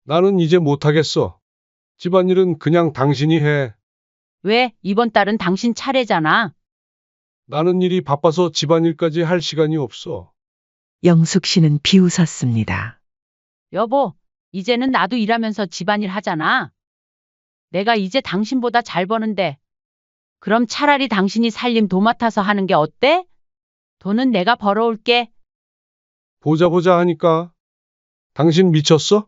나는 이제 못하겠어. 집안일은 그냥 당신이 해. 왜? 이번 달은 당신 차례잖아. 나는 일이 바빠서 집안일까지 할 시간이 없어. 영숙 씨는 비웃었습니다. 여보, 이제는 나도 일하면서 집안일 하잖아. 내가 이제 당신보다 잘 버는데. 그럼 차라리 당신이 살림 도맡아서 하는 게 어때? 돈은 내가 벌어올게. 보자 보자 하니까. 당신 미쳤어?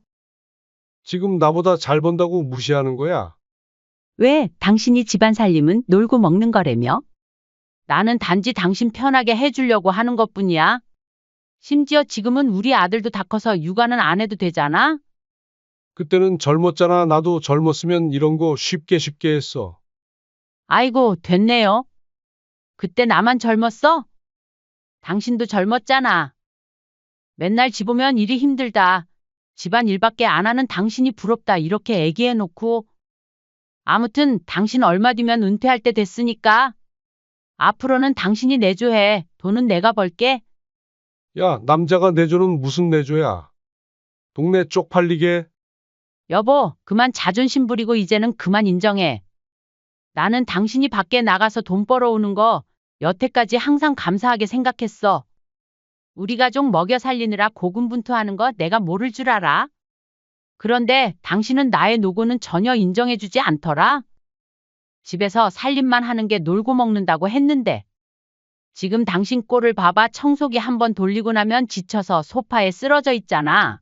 지금 나보다 잘 번다고 무시하는 거야. 왜? 당신이 집안 살림은 놀고 먹는 거라며? 나는 단지 당신 편하게 해주려고 하는 것뿐이야. 심지어 지금은 우리 아들도 다 커서 육아는 안 해도 되잖아? 그때는 젊었잖아. 나도 젊었으면 이런 거 쉽게 쉽게 했어. 아이고, 됐네요. 그때 나만 젊었어? 당신도 젊었잖아. 맨날 집 오면 일이 힘들다. 집안 일밖에 안 하는 당신이 부럽다. 이렇게 얘기해놓고. 아무튼 당신 얼마 뒤면 은퇴할 때 됐으니까. 앞으로는 당신이 내조해. 돈은 내가 벌게. 야, 남자가 내조는 무슨 내조야? 동네 쪽팔리게. 여보, 그만 자존심 부리고 이제는 그만 인정해. 나는 당신이 밖에 나가서 돈 벌어오는 거 여태까지 항상 감사하게 생각했어. 우리 가족 먹여 살리느라 고군분투하는 거 내가 모를 줄 알아? 그런데 당신은 나의 노고는 전혀 인정해주지 않더라. 집에서 살림만 하는 게 놀고 먹는다고 했는데. 지금 당신 꼴을 봐봐. 청소기 한번 돌리고 나면 지쳐서 소파에 쓰러져 있잖아.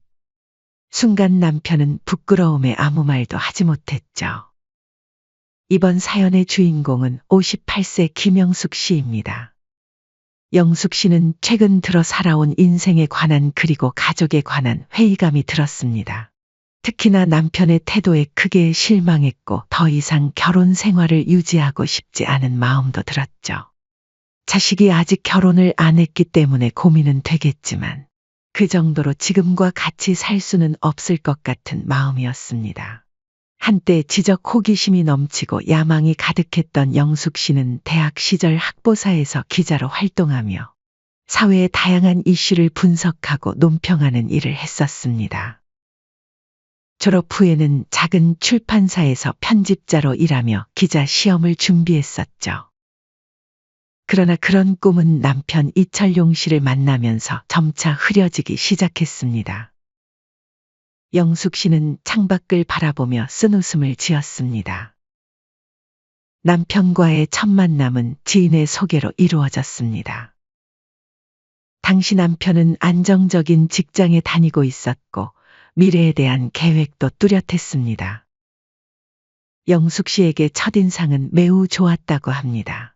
순간 남편은 부끄러움에 아무 말도 하지 못했죠. 이번 사연의 주인공은 58세 김영숙 씨입니다. 영숙 씨는 최근 들어 살아온 인생에 관한 그리고 가족에 관한 회의감이 들었습니다. 특히나 남편의 태도에 크게 실망했고 더 이상 결혼 생활을 유지하고 싶지 않은 마음도 들었죠. 자식이 아직 결혼을 안 했기 때문에 고민은 되겠지만 그 정도로 지금과 같이 살 수는 없을 것 같은 마음이었습니다. 한때 지적 호기심이 넘치고 야망이 가득했던 영숙 씨는 대학 시절 학보사에서 기자로 활동하며 사회의 다양한 이슈를 분석하고 논평하는 일을 했었습니다. 졸업 후에는 작은 출판사에서 편집자로 일하며 기자 시험을 준비했었죠. 그러나 그런 꿈은 남편 이철용 씨를 만나면서 점차 흐려지기 시작했습니다. 영숙 씨는 창밖을 바라보며 쓴웃음을 지었습니다. 남편과의 첫 만남은 지인의 소개로 이루어졌습니다. 당시 남편은 안정적인 직장에 다니고 있었고 미래에 대한 계획도 뚜렷했습니다. 영숙 씨에게 첫인상은 매우 좋았다고 합니다.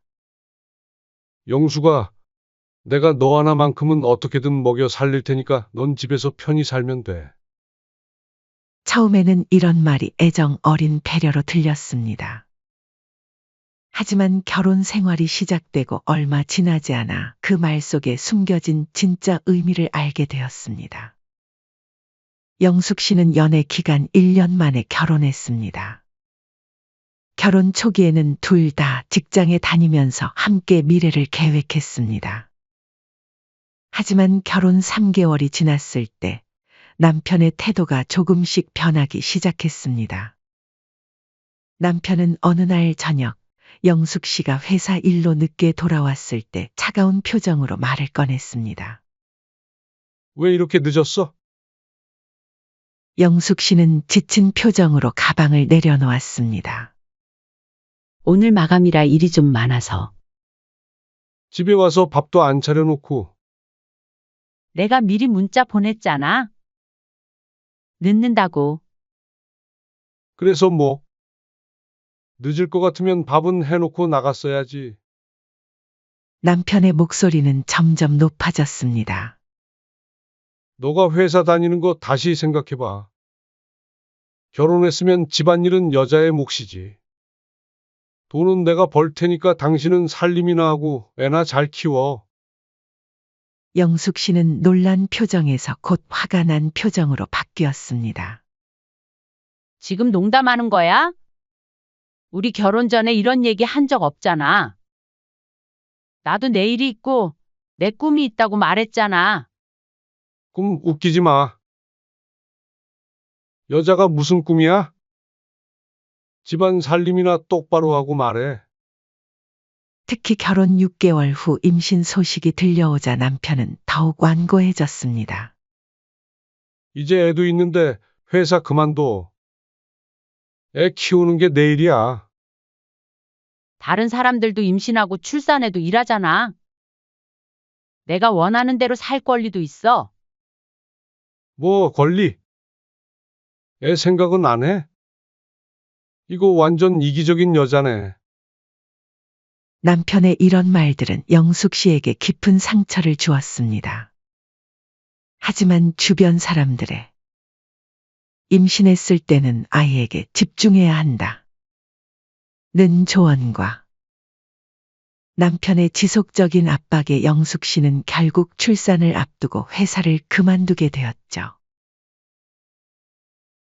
영수가, 내가 너 하나만큼은 어떻게든 먹여 살릴 테니까 넌 집에서 편히 살면 돼. 처음에는 이런 말이 애정 어린 배려로 들렸습니다. 하지만 결혼 생활이 시작되고 얼마 지나지 않아 그 말 속에 숨겨진 진짜 의미를 알게 되었습니다. 영숙 씨는 연애 기간 1년 만에 결혼했습니다. 결혼 초기에는 둘 다 직장에 다니면서 함께 미래를 계획했습니다. 하지만 결혼 3개월이 지났을 때 남편의 태도가 조금씩 변하기 시작했습니다. 남편은 어느 날 저녁 영숙 씨가 회사 일로 늦게 돌아왔을 때 차가운 표정으로 말을 꺼냈습니다. 왜 이렇게 늦었어? 영숙 씨는 지친 표정으로 가방을 내려놓았습니다. 오늘 마감이라 일이 좀 많아서. 집에 와서 밥도 안 차려놓고. 내가 미리 문자 보냈잖아. 늦는다고. 그래서 뭐? 늦을 것 같으면 밥은 해놓고 나갔어야지. 남편의 목소리는 점점 높아졌습니다. 너가 회사 다니는 거 다시 생각해봐. 결혼했으면 집안일은 여자의 몫이지. 돈은 내가 벌 테니까 당신은 살림이나 하고 애나 잘 키워. 영숙 씨는 놀란 표정에서 곧 화가 난 표정으로 바뀌었습니다. 지금 농담하는 거야? 우리 결혼 전에 이런 얘기 한 적 없잖아. 나도 내 일이 있고 내 꿈이 있다고 말했잖아. 꿈 웃기지 마. 여자가 무슨 꿈이야? 집안 살림이나 똑바로 하고 말해. 특히 결혼 6개월 후 임신 소식이 들려오자 남편은 더욱 완고해졌습니다. 이제 애도 있는데 회사 그만둬. 애 키우는 게 내 일이야. 다른 사람들도 임신하고 출산해도 일하잖아. 내가 원하는 대로 살 권리도 있어. 뭐 권리? 애 생각은 안 해? 이거 완전 이기적인 여자네. 남편의 이런 말들은 영숙 씨에게 깊은 상처를 주었습니다. 하지만 주변 사람들의 임신했을 때는 아이에게 집중해야 한다. 는 조언과 남편의 지속적인 압박에 영숙 씨는 결국 출산을 앞두고 회사를 그만두게 되었죠.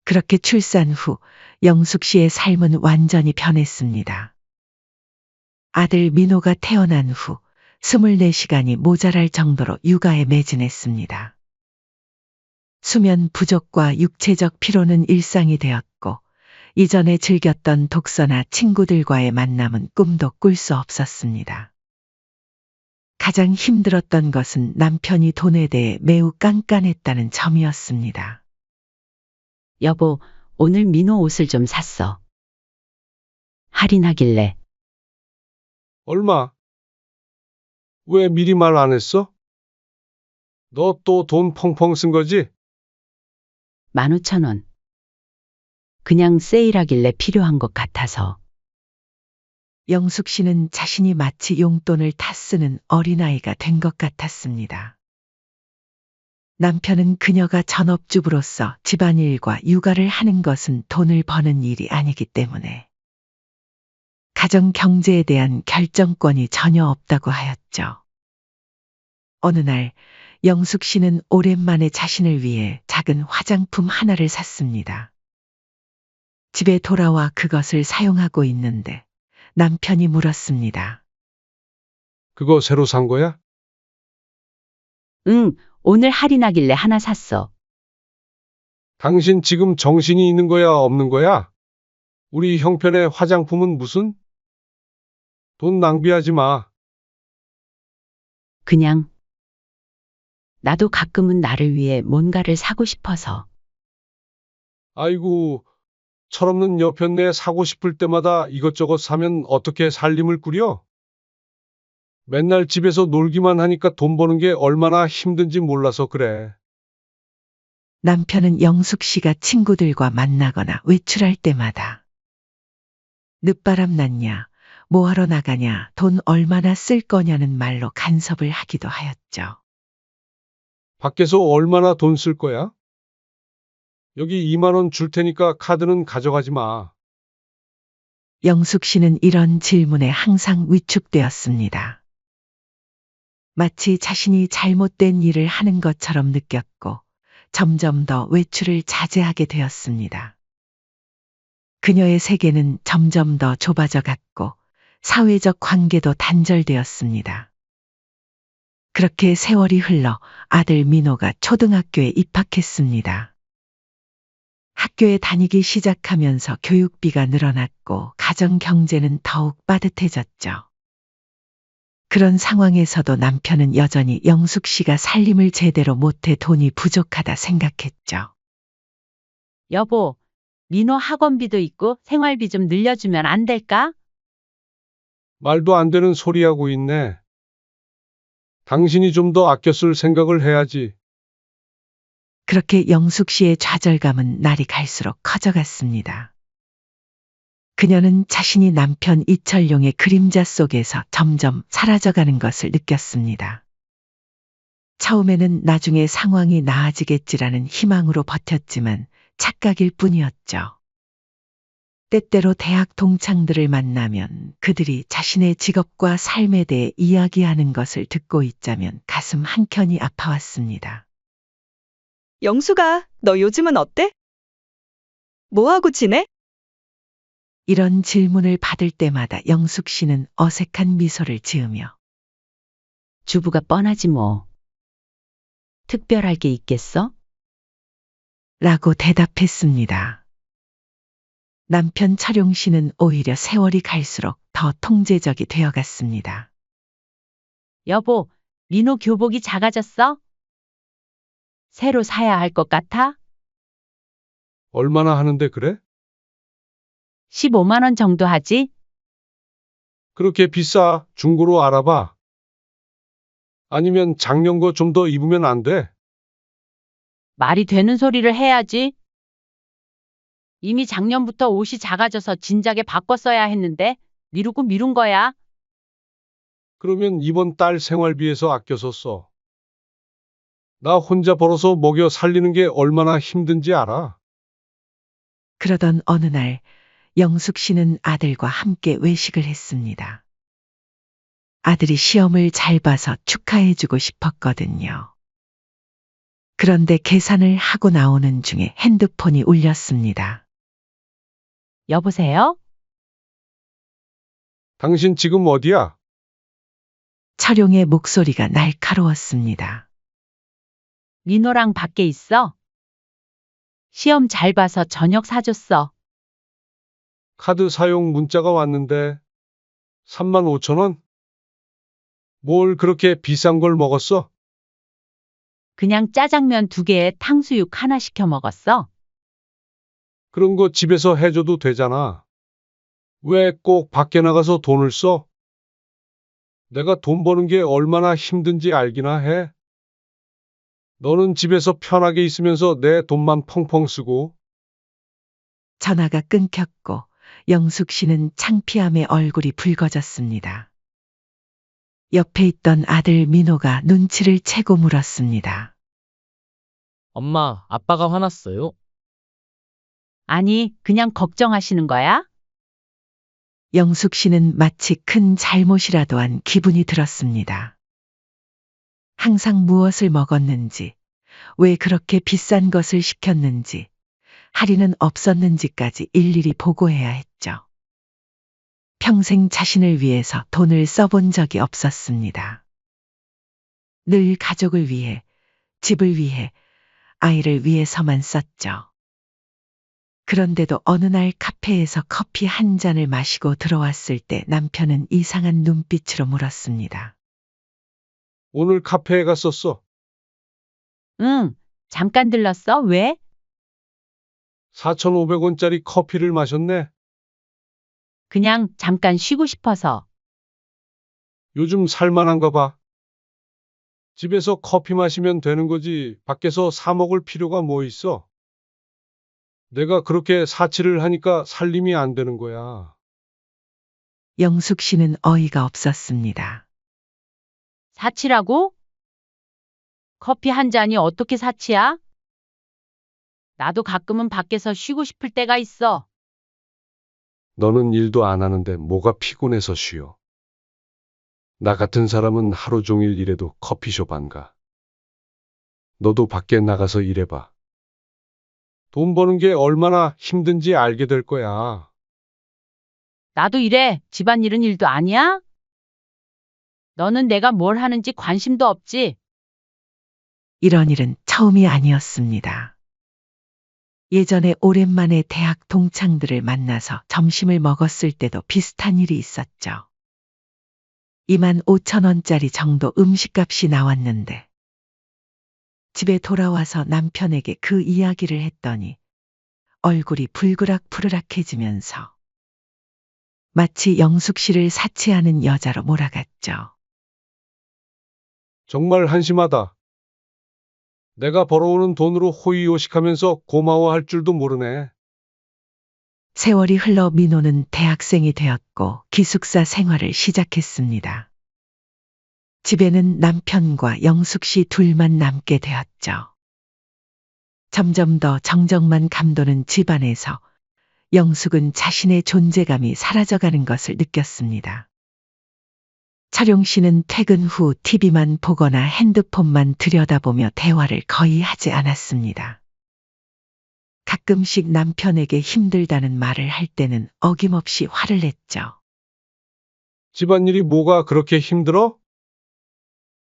그렇게 출산 후 영숙 씨의 삶은 완전히 변했습니다. 아들 민호가 태어난 후 24시간이 모자랄 정도로 육아에 매진했습니다. 수면 부족과 육체적 피로는 일상이 되었고, 이전에 즐겼던 독서나 친구들과의 만남은 꿈도 꿀 수 없었습니다. 가장 힘들었던 것은 남편이 돈에 대해 매우 깐깐했다는 점이었습니다. 여보, 오늘 민호 옷을 좀 샀어. 할인하길래. 얼마? 왜 미리 말 안 했어? 너 또 돈 펑펑 쓴 거지? 15,000원. 그냥 세일하길래 필요한 것 같아서. 영숙 씨는 자신이 마치 용돈을 타 쓰는 어린아이가 된 것 같았습니다. 남편은 그녀가 전업주부로서 집안일과 육아를 하는 것은 돈을 버는 일이 아니기 때문에 가정 경제에 대한 결정권이 전혀 없다고 하였죠. 어느 날 영숙 씨는 오랜만에 자신을 위해 작은 화장품 하나를 샀습니다. 집에 돌아와 그것을 사용하고 있는데 남편이 물었습니다. 그거 새로 산 거야? 응, 오늘 할인하길래 하나 샀어. 당신 지금 정신이 있는 거야, 없는 거야? 우리 형편의 화장품은 무슨? 돈 낭비하지 마. 그냥. 나도 가끔은 나를 위해 뭔가를 사고 싶어서. 아이고, 철없는 여편네 사고 싶을 때마다 이것저것 사면 어떻게 살림을 꾸려? 맨날 집에서 놀기만 하니까 돈 버는 게 얼마나 힘든지 몰라서 그래. 남편은 영숙 씨가 친구들과 만나거나 외출할 때마다 늦바람 났냐, 뭐하러 나가냐, 돈 얼마나 쓸 거냐는 말로 간섭을 하기도 하였죠. 밖에서 얼마나 돈 쓸 거야? 여기 2만 원 줄 테니까 카드는 가져가지 마. 영숙 씨는 이런 질문에 항상 위축되었습니다. 마치 자신이 잘못된 일을 하는 것처럼 느꼈고 점점 더 외출을 자제하게 되었습니다. 그녀의 세계는 점점 더 좁아져 갔고 사회적 관계도 단절되었습니다. 그렇게 세월이 흘러 아들 민호가 초등학교에 입학했습니다. 학교에 다니기 시작하면서 교육비가 늘어났고 가정 경제는 더욱 빠듯해졌죠. 그런 상황에서도 남편은 여전히 영숙 씨가 살림을 제대로 못해 돈이 부족하다 생각했죠. 여보, 민호 학원비도 있고 생활비 좀 늘려주면 안 될까? 말도 안 되는 소리 하고 있네. 당신이 좀 더 아껴 쓸 생각을 해야지. 그렇게 영숙 씨의 좌절감은 날이 갈수록 커져갔습니다. 그녀는 자신이 남편 이철용의 그림자 속에서 점점 사라져가는 것을 느꼈습니다. 처음에는 나중에 상황이 나아지겠지라는 희망으로 버텼지만 착각일 뿐이었죠. 때때로 대학 동창들을 만나면 그들이 자신의 직업과 삶에 대해 이야기하는 것을 듣고 있자면 가슴 한켠이 아파왔습니다. 영수가, 너 요즘은 어때? 뭐 하고 지내? 이런 질문을 받을 때마다 영숙 씨는 어색한 미소를 지으며 주부가 뻔하지 뭐. 특별할 게 있겠어? 라고 대답했습니다. 남편 철용 씨는 오히려 세월이 갈수록 더 통제적이 되어갔습니다. 여보, 민호 교복이 작아졌어? 새로 사야 할 것 같아? 얼마나 하는데 그래? 15만 원 정도 하지? 그렇게 비싸? 중고로 알아봐. 아니면 작년 거 좀 더 입으면 안 돼? 말이 되는 소리를 해야지. 이미 작년부터 옷이 작아져서 진작에 바꿨어야 했는데 미루고 미룬 거야. 그러면 이번 달 생활비에서 아껴서 써. 나 혼자 벌어서 먹여 살리는 게 얼마나 힘든지 알아? 그러던 어느 날 영숙 씨는 아들과 함께 외식을 했습니다. 아들이 시험을 잘 봐서 축하해주고 싶었거든요. 그런데 계산을 하고 나오는 중에 핸드폰이 울렸습니다. 여보세요? 당신 지금 어디야? 철용의 목소리가 날카로웠습니다. 민호랑 밖에 있어. 시험 잘 봐서 저녁 사줬어. 카드 사용 문자가 왔는데 3만 5천 원? 뭘 그렇게 비싼 걸 먹었어? 그냥 짜장면 2개에 탕수육 하나 시켜 먹었어. 그런 거 집에서 해줘도 되잖아. 왜 꼭 밖에 나가서 돈을 써? 내가 돈 버는 게 얼마나 힘든지 알기나 해. 너는 집에서 편하게 있으면서 내 돈만 펑펑 쓰고. 전화가 끊겼고 영숙 씨는 창피함에 얼굴이 붉어졌습니다. 옆에 있던 아들 민호가 눈치를 채고 물었습니다. 엄마, 아빠가 화났어요? 아니, 그냥 걱정하시는 거야? 영숙 씨는 마치 큰 잘못이라도 한 기분이 들었습니다. 항상 무엇을 먹었는지, 왜 그렇게 비싼 것을 시켰는지, 할인은 없었는지까지 일일이 보고해야 했죠. 평생 자신을 위해서 돈을 써본 적이 없었습니다. 늘 가족을 위해, 집을 위해, 아이를 위해서만 썼죠. 그런데도 어느 날 카페에서 커피 한 잔을 마시고 들어왔을 때 남편은 이상한 눈빛으로 물었습니다. 오늘 카페에 갔었어. 응, 잠깐 들렀어. 왜? 4,500원짜리 커피를 마셨네. 그냥 잠깐 쉬고 싶어서. 요즘 살만한가 봐. 집에서 커피 마시면 되는 거지 밖에서 사 먹을 필요가 뭐 있어? 내가 그렇게 사치를 하니까 살림이 안 되는 거야. 영숙 씨는 어이가 없었습니다. 사치라고? 커피 한 잔이 어떻게 사치야? 나도 가끔은 밖에서 쉬고 싶을 때가 있어. 너는 일도 안 하는데 뭐가 피곤해서 쉬어. 나 같은 사람은 하루 종일 일해도 커피숍 안 가. 너도 밖에 나가서 일해봐. 돈 버는 게 얼마나 힘든지 알게 될 거야. 나도 이래. 집안일은 일도 아니야? 너는 내가 뭘 하는지 관심도 없지? 이런 일은 처음이 아니었습니다. 예전에 오랜만에 대학 동창들을 만나서 점심을 먹었을 때도 비슷한 일이 있었죠. 2만 5천 원짜리 정도 음식값이 나왔는데 집에 돌아와서 남편에게 그 이야기를 했더니 얼굴이 불그락불그락해지면서 마치 영숙 씨를 사치하는 여자로 몰아갔죠. 정말 한심하다. 내가 벌어오는 돈으로 호의호식하면서 고마워할 줄도 모르네. 세월이 흘러 민호는 대학생이 되었고 기숙사 생활을 시작했습니다. 집에는 남편과 영숙 씨 둘만 남게 되었죠. 점점 더 정적만 감도는 집안에서 영숙은 자신의 존재감이 사라져가는 것을 느꼈습니다. 철용 씨는 퇴근 후 TV만 보거나 핸드폰만 들여다보며 대화를 거의 하지 않았습니다. 가끔씩 남편에게 힘들다는 말을 할 때는 어김없이 화를 냈죠. 집안일이 뭐가 그렇게 힘들어?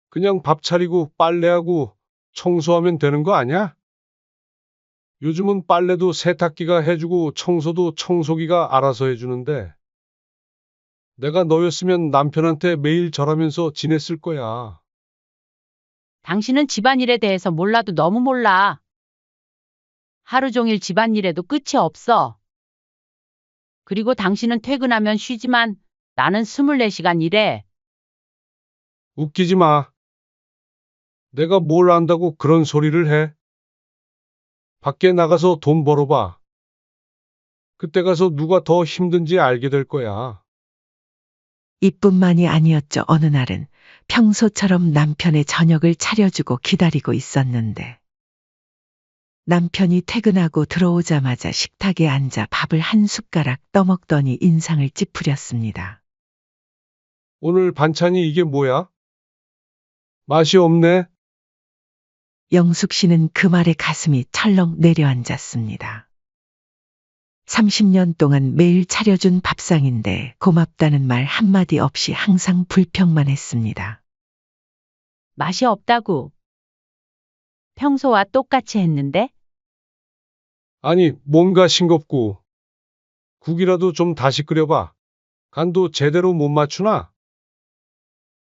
그냥 밥 차리고 빨래하고 청소하면 되는 거 아냐? 요즘은 빨래도 세탁기가 해주고 청소도 청소기가 알아서 해주는데 내가 너였으면 남편한테 매일 절하면서 지냈을 거야. 당신은 집안일에 대해서 몰라도 너무 몰라. 하루 종일 집안일에도 끝이 없어. 그리고 당신은 퇴근하면 쉬지만 나는 24시간 일해. 웃기지 마. 내가 뭘 안다고 그런 소리를 해? 밖에 나가서 돈 벌어봐. 그때 가서 누가 더 힘든지 알게 될 거야. 이뿐만이 아니었죠. 어느 날은 평소처럼 남편의 저녁을 차려주고 기다리고 있었는데 남편이 퇴근하고 들어오자마자 식탁에 앉아 밥을 한 숟가락 떠먹더니 인상을 찌푸렸습니다. 오늘 반찬이 이게 뭐야? 맛이 없네. 영숙 씨는 그 말에 가슴이 철렁 내려앉았습니다. 30년 동안 매일 차려준 밥상인데 고맙다는 말 한마디 없이 항상 불평만 했습니다. 맛이 없다고. 평소와 똑같이 했는데? 아니, 뭔가 싱겁고. 국이라도 좀 다시 끓여봐. 간도 제대로 못 맞추나?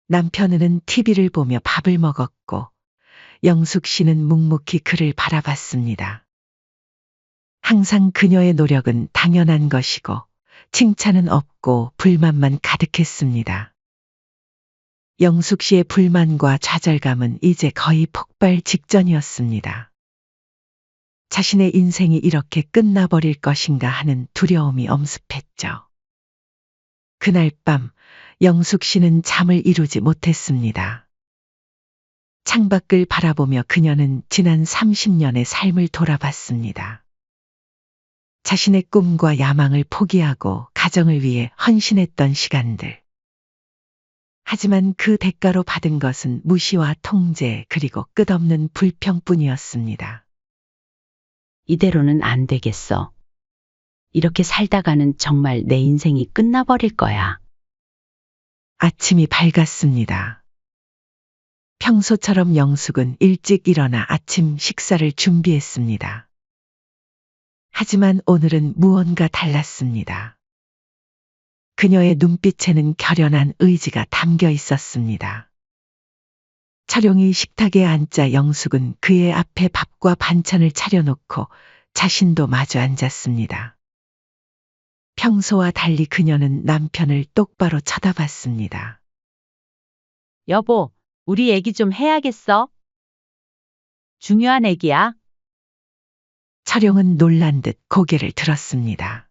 남편은 TV를 보며 밥을 먹었고 영숙 씨는 묵묵히 그를 바라봤습니다. 항상 그녀의 노력은 당연한 것이고 칭찬은 없고 불만만 가득했습니다. 영숙 씨의 불만과 좌절감은 이제 거의 폭발 직전이었습니다. 자신의 인생이 이렇게 끝나버릴 것인가 하는 두려움이 엄습했죠. 그날 밤 영숙 씨는 잠을 이루지 못했습니다. 창밖을 바라보며 그녀는 지난 30년의 삶을 돌아봤습니다. 자신의 꿈과 야망을 포기하고 가정을 위해 헌신했던 시간들. 하지만 그 대가로 받은 것은 무시와 통제 그리고 끝없는 불평뿐이었습니다. 이대로는 안 되겠어. 이렇게 살다가는 정말 내 인생이 끝나버릴 거야. 아침이 밝았습니다. 평소처럼 영숙은 일찍 일어나 아침 식사를 준비했습니다. 하지만 오늘은 무언가 달랐습니다. 그녀의 눈빛에는 결연한 의지가 담겨 있었습니다. 차룡이 식탁에 앉자 영숙은 그의 앞에 밥과 반찬을 차려놓고 자신도 마주 앉았습니다. 평소와 달리 그녀는 남편을 똑바로 쳐다봤습니다. 여보, 우리 얘기 좀 해야겠어? 중요한 얘기야. 차룡은 놀란 듯 고개를 들었습니다.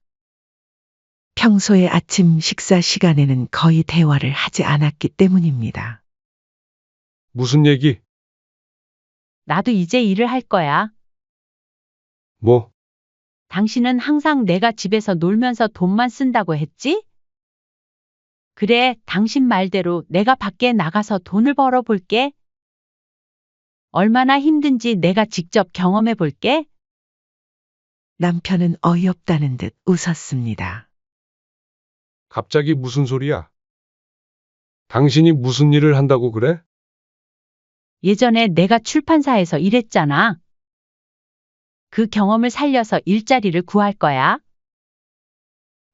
평소의 아침 식사 시간에는 거의 대화를 하지 않았기 때문입니다. 무슨 얘기? 나도 이제 일을 할 거야. 뭐? 당신은 항상 내가 집에서 놀면서 돈만 쓴다고 했지? 그래, 당신 말대로 내가 밖에 나가서 돈을 벌어볼게. 얼마나 힘든지 내가 직접 경험해 볼게. 남편은 어이없다는 듯 웃었습니다. 갑자기 무슨 소리야? 당신이 무슨 일을 한다고 그래? 예전에 내가 출판사에서 일했잖아. 그 경험을 살려서 일자리를 구할 거야.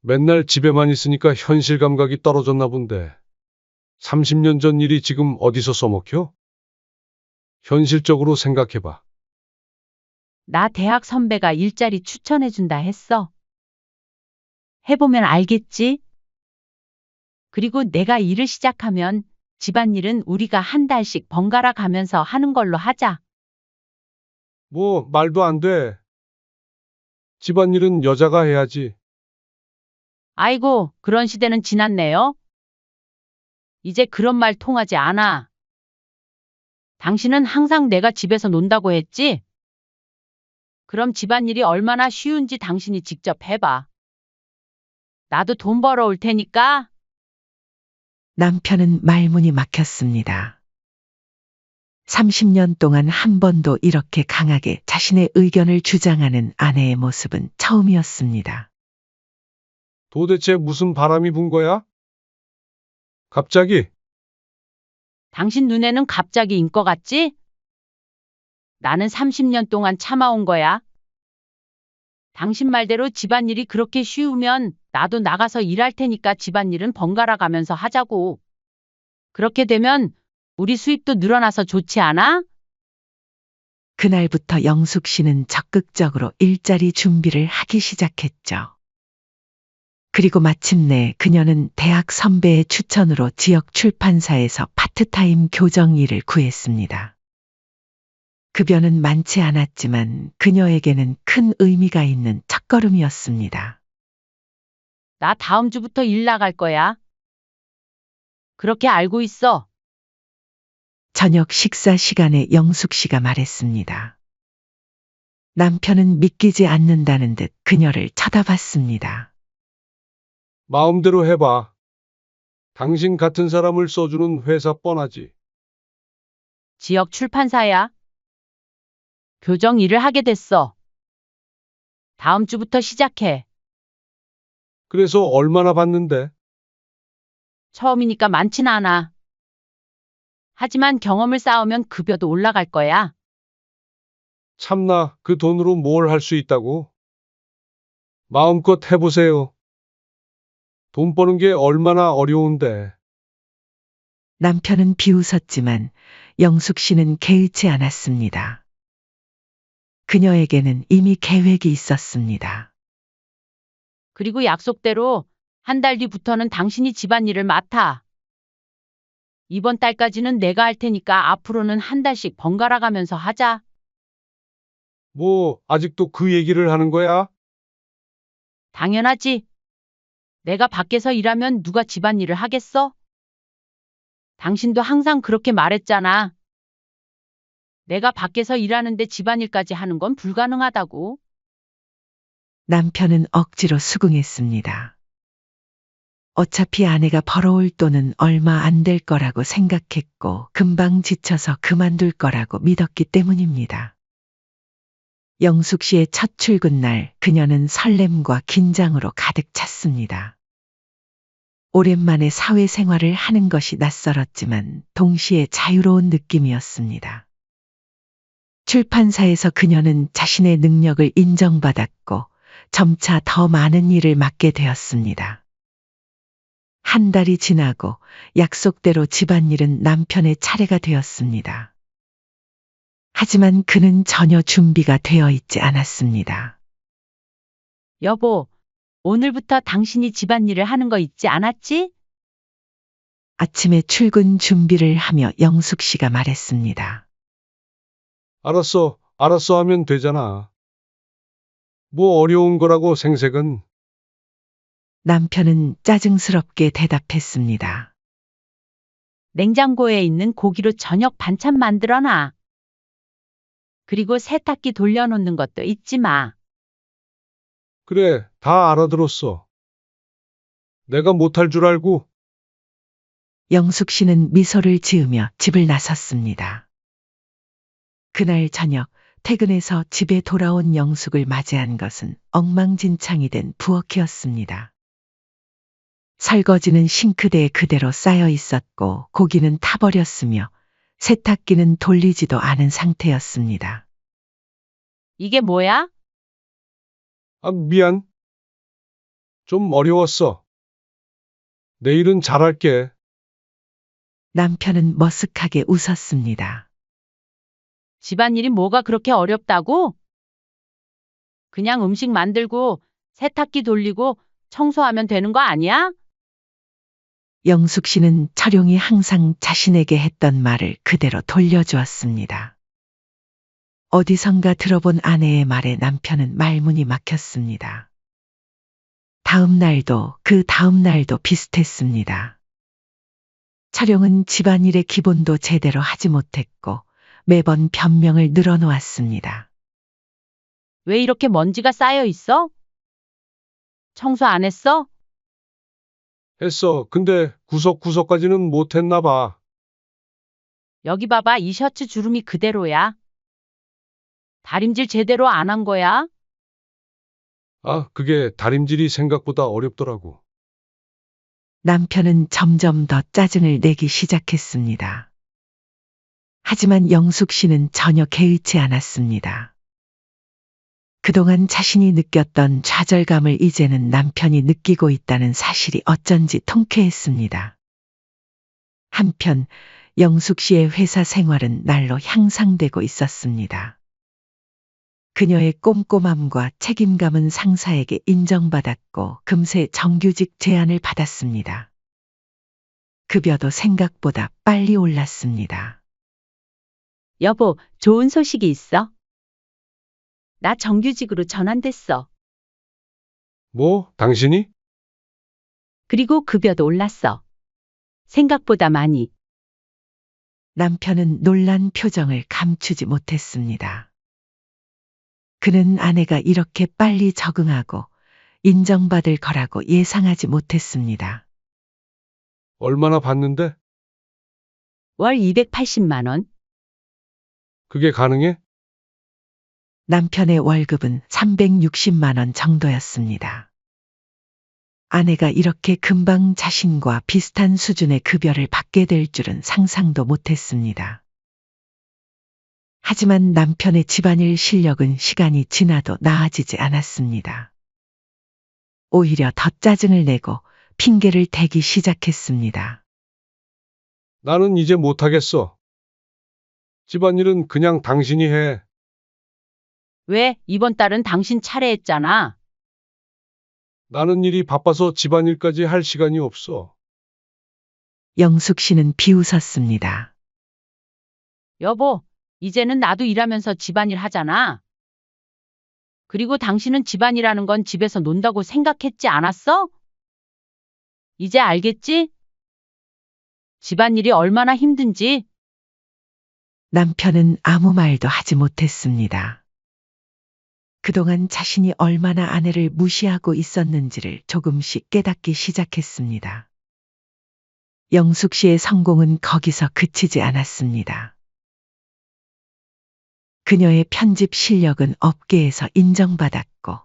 맨날 집에만 있으니까 현실 감각이 떨어졌나 본데. 30년 전 일이 지금 어디서 써먹혀? 현실적으로 생각해봐. 나 대학 선배가 일자리 추천해준다 했어. 해보면 알겠지? 그리고 내가 일을 시작하면 집안일은 우리가 한 달씩 번갈아 가면서 하는 걸로 하자. 뭐, 말도 안 돼. 집안일은 여자가 해야지. 아이고, 그런 시대는 지났네요. 이제 그런 말 통하지 않아. 당신은 항상 내가 집에서 논다고 했지? 그럼 집안일이 얼마나 쉬운지 당신이 직접 해봐. 나도 돈 벌어올 테니까. 남편은 말문이 막혔습니다. 30년 동안 한 번도 이렇게 강하게 자신의 의견을 주장하는 아내의 모습은 처음이었습니다. 도대체 무슨 바람이 분 거야? 갑자기? 당신 눈에는 갑자기 인 것 같지? 나는 30년 동안 참아온 거야. 당신 말대로 집안일이 그렇게 쉬우면 나도 나가서 일할 테니까 집안일은 번갈아 가면서 하자고. 그렇게 되면 우리 수입도 늘어나서 좋지 않아? 그날부터 영숙 씨는 적극적으로 일자리 준비를 하기 시작했죠. 그리고 마침내 그녀는 대학 선배의 추천으로 지역 출판사에서 파트타임 교정 일을 구했습니다. 급여는 많지 않았지만 그녀에게는 큰 의미가 있는 첫걸음이었습니다. 나 다음 주부터 일 나갈 거야. 그렇게 알고 있어. 저녁 식사 시간에 영숙 씨가 말했습니다. 남편은 믿기지 않는다는 듯 그녀를 쳐다봤습니다. 마음대로 해봐. 당신 같은 사람을 써주는 회사 뻔하지. 지역 출판사야. 교정 일을 하게 됐어. 다음 주부터 시작해. 그래서 얼마나 받는데? 처음이니까 많진 않아. 하지만 경험을 쌓으면 급여도 올라갈 거야. 참나, 그 돈으로 뭘 할 수 있다고? 마음껏 해보세요. 돈 버는 게 얼마나 어려운데. 남편은 비웃었지만 영숙 씨는 개의치 않았습니다. 그녀에게는 이미 계획이 있었습니다. 그리고 약속대로 한 달 뒤부터는 당신이 집안일을 맡아. 이번 달까지는 내가 할 테니까 앞으로는 한 달씩 번갈아 가면서 하자. 뭐, 아직도 그 얘기를 하는 거야? 당연하지. 내가 밖에서 일하면 누가 집안일을 하겠어? 당신도 항상 그렇게 말했잖아. 내가 밖에서 일하는데 집안일까지 하는 건 불가능하다고. 남편은 억지로 수긍했습니다. 어차피 아내가 벌어올 돈은 얼마 안 될 거라고 생각했고 금방 지쳐서 그만둘 거라고 믿었기 때문입니다. 영숙 씨의 첫 출근 날 그녀는 설렘과 긴장으로 가득 찼습니다. 오랜만에 사회생활을 하는 것이 낯설었지만 동시에 자유로운 느낌이었습니다. 출판사에서 그녀는 자신의 능력을 인정받았고 점차 더 많은 일을 맡게 되었습니다. 한 달이 지나고 약속대로 집안일은 남편의 차례가 되었습니다. 하지만 그는 전혀 준비가 되어 있지 않았습니다. 여보, 오늘부터 당신이 집안일을 하는 거 잊지 않았지? 아침에 출근 준비를 하며 영숙 씨가 말했습니다. 알았어, 알았어 하면 되잖아. 뭐 어려운 거라고 생색은. 남편은 짜증스럽게 대답했습니다. 냉장고에 있는 고기로 저녁 반찬 만들어 놔. 그리고 세탁기 돌려놓는 것도 잊지 마. 그래, 다 알아들었어. 내가 못할 줄 알고. 영숙 씨는 미소를 지으며 집을 나섰습니다. 그날 저녁 퇴근해서 집에 돌아온 영숙을 맞이한 것은 엉망진창이 된 부엌이었습니다. 설거지는 싱크대에 그대로 쌓여 있었고 고기는 타버렸으며 세탁기는 돌리지도 않은 상태였습니다. 이게 뭐야? 아, 미안. 좀 어려웠어. 내일은 잘할게. 남편은 머쓱하게 웃었습니다. 집안일이 뭐가 그렇게 어렵다고? 그냥 음식 만들고 세탁기 돌리고 청소하면 되는 거 아니야? 영숙 씨는 철용이 항상 자신에게 했던 말을 그대로 돌려주었습니다. 어디선가 들어본 아내의 말에 남편은 말문이 막혔습니다. 다음 날도 그 다음 날도 비슷했습니다. 철용은 집안일의 기본도 제대로 하지 못했고 매번 변명을 늘어놓았습니다. 왜 이렇게 먼지가 쌓여 있어? 청소 안 했어? 했어. 근데 구석구석까지는 못했나 봐. 여기 봐봐, 이 셔츠 주름이 그대로야. 다림질 제대로 안 한 거야? 아, 그게 다림질이 생각보다 어렵더라고. 남편은 점점 더 짜증을 내기 시작했습니다. 하지만 영숙 씨는 전혀 개의치 않았습니다. 그동안 자신이 느꼈던 좌절감을 이제는 남편이 느끼고 있다는 사실이 어쩐지 통쾌했습니다. 한편 영숙 씨의 회사 생활은 날로 향상되고 있었습니다. 그녀의 꼼꼼함과 책임감은 상사에게 인정받았고 금세 정규직 제안을 받았습니다. 급여도 생각보다 빨리 올랐습니다. 여보, 좋은 소식이 있어. 나 정규직으로 전환됐어. 뭐, 당신이? 그리고 급여도 올랐어. 생각보다 많이. 남편은 놀란 표정을 감추지 못했습니다. 그는 아내가 이렇게 빨리 적응하고 인정받을 거라고 예상하지 못했습니다. 얼마나 받는데? 월 280만 원. 그게 가능해? 남편의 월급은 360만 원 정도였습니다. 아내가 이렇게 금방 자신과 비슷한 수준의 급여를 받게 될 줄은 상상도 못했습니다. 하지만 남편의 집안일 실력은 시간이 지나도 나아지지 않았습니다. 오히려 더 짜증을 내고 핑계를 대기 시작했습니다. 나는 이제 못하겠어. 집안일은 그냥 당신이 해. 왜? 이번 달은 당신 차례했잖아. 나는 일이 바빠서 집안일까지 할 시간이 없어. 영숙 씨는 비웃었습니다. 여보, 이제는 나도 일하면서 집안일 하잖아. 그리고 당신은 집안일하는 건 집에서 논다고 생각했지 않았어? 이제 알겠지? 집안일이 얼마나 힘든지. 남편은 아무 말도 하지 못했습니다. 그동안 자신이 얼마나 아내를 무시하고 있었는지를 조금씩 깨닫기 시작했습니다. 영숙 씨의 성공은 거기서 그치지 않았습니다. 그녀의 편집 실력은 업계에서 인정받았고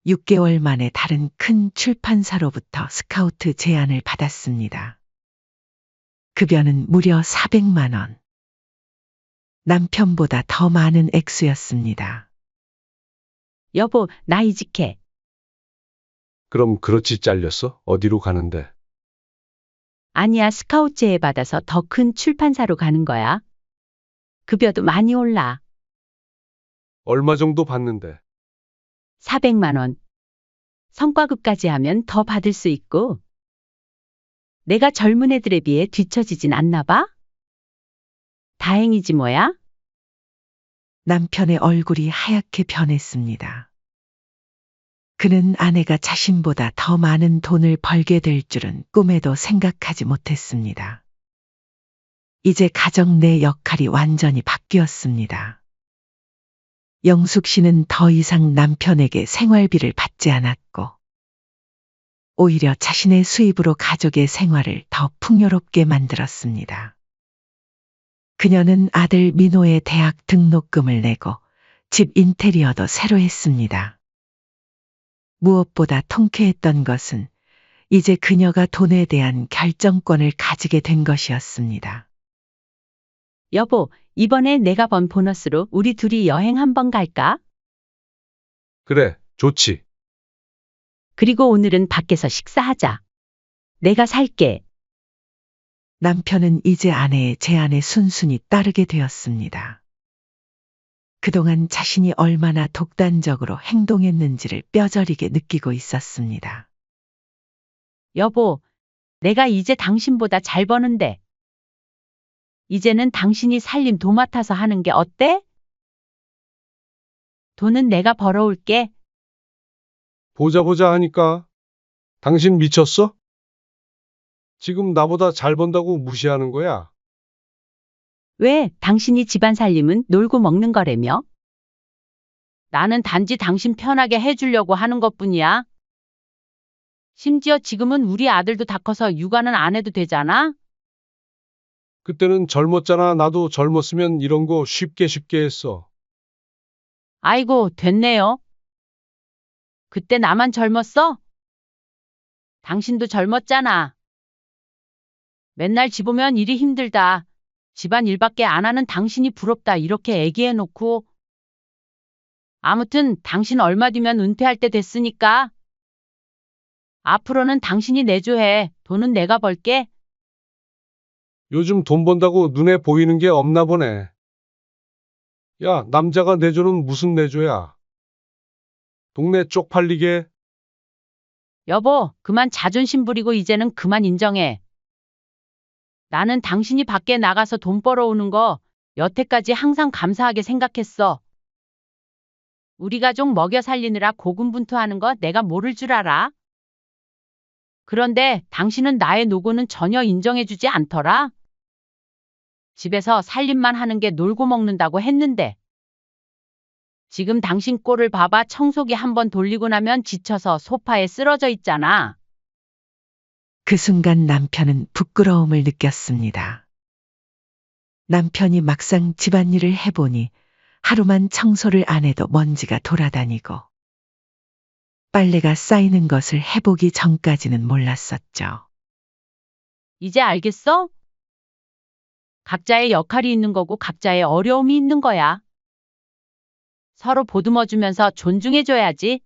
6개월 만에 다른 큰 출판사로부터 스카우트 제안을 받았습니다. 급여는 무려 400만 원. 남편보다 더 많은 액수였습니다. 여보, 나 이직해. 그럼 그렇지 잘렸어? 어디로 가는데? 아니야, 스카우트 제의 받아서 더 큰 출판사로 가는 거야. 급여도 많이 올라. 얼마 정도 받는데? 400만 원. 성과급까지 하면 더 받을 수 있고. 내가 젊은 애들에 비해 뒤처지진 않나 봐? 다행이지 뭐야? 남편의 얼굴이 하얗게 변했습니다. 그는 아내가 자신보다 더 많은 돈을 벌게 될 줄은 꿈에도 생각하지 못했습니다. 이제 가정 내 역할이 완전히 바뀌었습니다. 영숙 씨는 더 이상 남편에게 생활비를 받지 않았고, 오히려 자신의 수입으로 가족의 생활을 더 풍요롭게 만들었습니다. 그녀는 아들 민호의 대학 등록금을 내고 집 인테리어도 새로 했습니다. 무엇보다 통쾌했던 것은 이제 그녀가 돈에 대한 결정권을 가지게 된 것이었습니다. 여보, 이번에 내가 번 보너스로 우리 둘이 여행 한번 갈까? 그래, 좋지. 그리고 오늘은 밖에서 식사하자. 내가 살게. 남편은 이제 아내의 제안에 순순히 따르게 되었습니다. 그동안 자신이 얼마나 독단적으로 행동했는지를 뼈저리게 느끼고 있었습니다. 여보, 내가 이제 당신보다 잘 버는데. 이제는 당신이 살림 도맡아서 하는 게 어때? 돈은 내가 벌어올게. 보자 하니까. 당신 미쳤어? 지금 나보다 잘 번다고 무시하는 거야? 왜? 당신이 집안 살림은 놀고 먹는 거라며? 나는 단지 당신 편하게 해주려고 하는 것뿐이야. 심지어 지금은 우리 아들도 다 커서 육아는 안 해도 되잖아? 그때는 젊었잖아. 나도 젊었으면 이런 거 쉽게 했어. 아이고, 됐네요. 그때 나만 젊었어? 당신도 젊었잖아. 맨날 집 오면 일이 힘들다. 집안 일밖에 안 하는 당신이 부럽다. 이렇게 얘기해놓고 아무튼 당신 얼마 뒤면 은퇴할 때 됐으니까 앞으로는 당신이 내조해. 돈은 내가 벌게. 요즘 돈 번다고 눈에 보이는 게 없나 보네. 야, 남자가 내조는 무슨 내조야? 동네 쪽팔리게. 여보, 그만 자존심 부리고 이제는 그만 인정해. 나는 당신이 밖에 나가서 돈 벌어오는 거 여태까지 항상 감사하게 생각했어. 우리 가족 먹여 살리느라 고군분투하는 거 내가 모를 줄 알아? 그런데 당신은 나의 노고는 전혀 인정해주지 않더라. 집에서 살림만 하는 게 놀고 먹는다고 했는데. 지금 당신 꼴을 봐봐. 청소기 한번 돌리고 나면 지쳐서 소파에 쓰러져 있잖아. 그 순간 남편은 부끄러움을 느꼈습니다. 남편이 막상 집안일을 해보니 하루만 청소를 안 해도 먼지가 돌아다니고 빨래가 쌓이는 것을 해보기 전까지는 몰랐었죠. 이제 알겠어? 각자의 역할이 있는 거고 각자의 어려움이 있는 거야. 서로 보듬어주면서 존중해줘야지.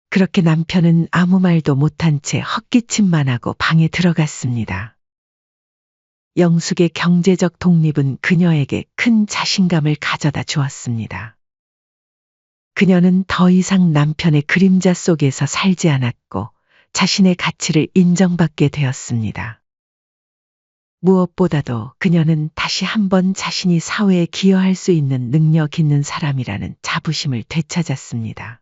그렇게 남편은 아무 말도 못한 채 헛기침만 하고 방에 들어갔습니다. 영숙의 경제적 독립은 그녀에게 큰 자신감을 가져다 주었습니다. 그녀는 더 이상 남편의 그림자 속에서 살지 않았고 자신의 가치를 인정받게 되었습니다. 무엇보다도 그녀는 다시 한번 자신이 사회에 기여할 수 있는 능력 있는 사람이라는 자부심을 되찾았습니다.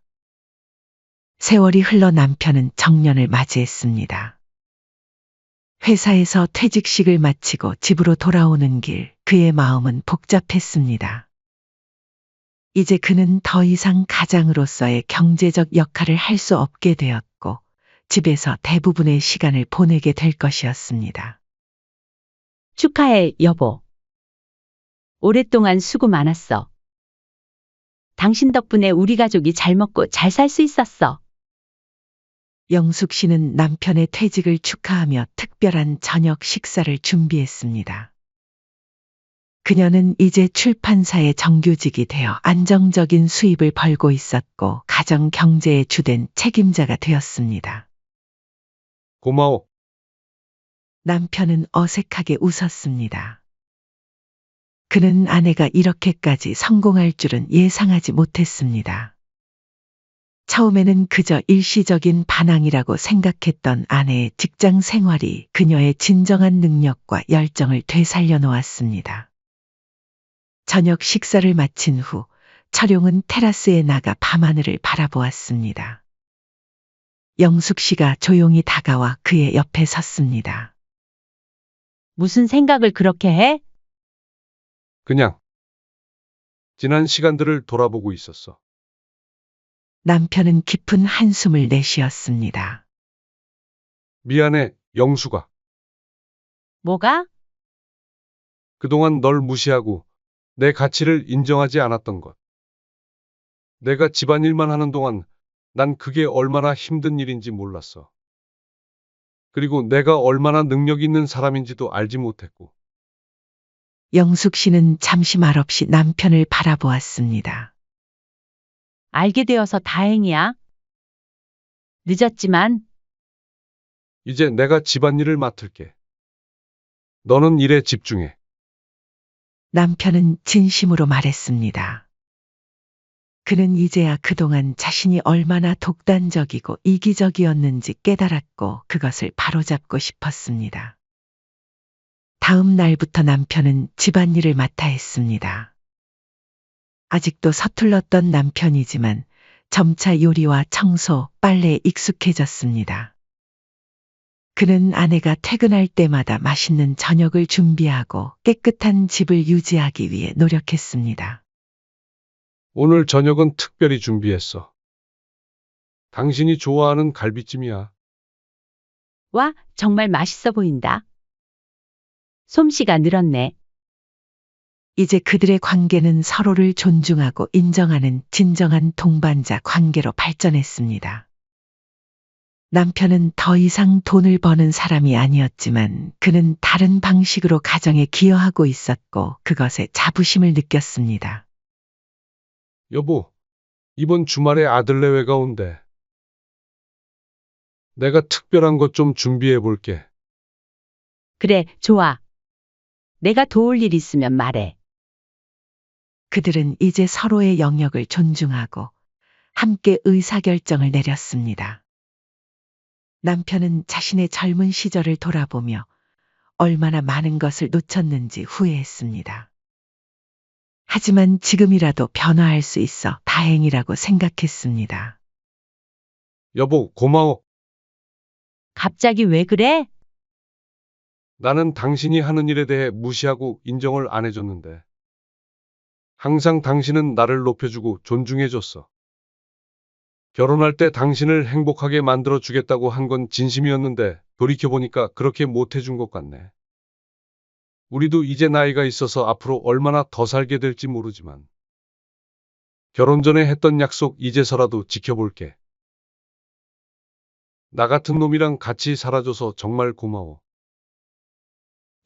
세월이 흘러 남편은 정년을 맞이했습니다. 회사에서 퇴직식을 마치고 집으로 돌아오는 길, 그의 마음은 복잡했습니다. 이제 그는 더 이상 가장으로서의 경제적 역할을 할 수 없게 되었고, 집에서 대부분의 시간을 보내게 될 것이었습니다. 축하해, 여보. 오랫동안 수고 많았어. 당신 덕분에 우리 가족이 잘 먹고 잘 살 수 있었어. 영숙 씨는 남편의 퇴직을 축하하며 특별한 저녁 식사를 준비했습니다. 그녀는 이제 출판사의 정규직이 되어 안정적인 수입을 벌고 있었고 가정 경제의 주된 책임자가 되었습니다. 고마워. 남편은 어색하게 웃었습니다. 그는 아내가 이렇게까지 성공할 줄은 예상하지 못했습니다. 처음에는 그저 일시적인 반항이라고 생각했던 아내의 직장 생활이 그녀의 진정한 능력과 열정을 되살려 놓았습니다. 저녁 식사를 마친 후 철용은 테라스에 나가 밤하늘을 바라보았습니다. 영숙 씨가 조용히 다가와 그의 옆에 섰습니다. 무슨 생각을 그렇게 해? 그냥 지난 시간들을 돌아보고 있었어. 남편은 깊은 한숨을 내쉬었습니다. 미안해, 영수가. 뭐가? 그동안 널 무시하고 내 가치를 인정하지 않았던 것. 내가 집안일만 하는 동안 난 그게 얼마나 힘든 일인지 몰랐어. 그리고 내가 얼마나 능력 있는 사람인지도 알지 못했고. 영숙 씨는 잠시 말없이 남편을 바라보았습니다. 알게 되어서 다행이야. 늦었지만 이제 내가 집안일을 맡을게. 너는 일에 집중해. 남편은 진심으로 말했습니다. 그는 이제야 그동안 자신이 얼마나 독단적이고 이기적이었는지 깨달았고 그것을 바로잡고 싶었습니다. 다음 날부터 남편은 집안일을 맡아 했습니다. 아직도 서툴렀던 남편이지만 점차 요리와 청소, 빨래에 익숙해졌습니다. 그는 아내가 퇴근할 때마다 맛있는 저녁을 준비하고 깨끗한 집을 유지하기 위해 노력했습니다. 오늘 저녁은 특별히 준비했어. 당신이 좋아하는 갈비찜이야. 와, 정말 맛있어 보인다. 솜씨가 늘었네. 이제 그들의 관계는 서로를 존중하고 인정하는 진정한 동반자 관계로 발전했습니다. 남편은 더 이상 돈을 버는 사람이 아니었지만 그는 다른 방식으로 가정에 기여하고 있었고 그것에 자부심을 느꼈습니다. 여보, 이번 주말에 아들 내외가 온대. 내가 특별한 것 좀 준비해 볼게. 그래, 좋아. 내가 도울 일 있으면 말해. 그들은 이제 서로의 영역을 존중하고 함께 의사결정을 내렸습니다. 남편은 자신의 젊은 시절을 돌아보며 얼마나 많은 것을 놓쳤는지 후회했습니다. 하지만 지금이라도 변화할 수 있어 다행이라고 생각했습니다. 여보, 고마워. 갑자기 왜 그래? 나는 당신이 하는 일에 대해 무시하고 인정을 안 해줬는데. 항상 당신은 나를 높여주고 존중해줬어. 결혼할 때 당신을 행복하게 만들어 주겠다고 한 건 진심이었는데 돌이켜보니까 그렇게 못 해준 것 같네. 우리도 이제 나이가 있어서 앞으로 얼마나 더 살게 될지 모르지만 결혼 전에 했던 약속 이제서라도 지켜볼게. 나 같은 놈이랑 같이 살아줘서 정말 고마워.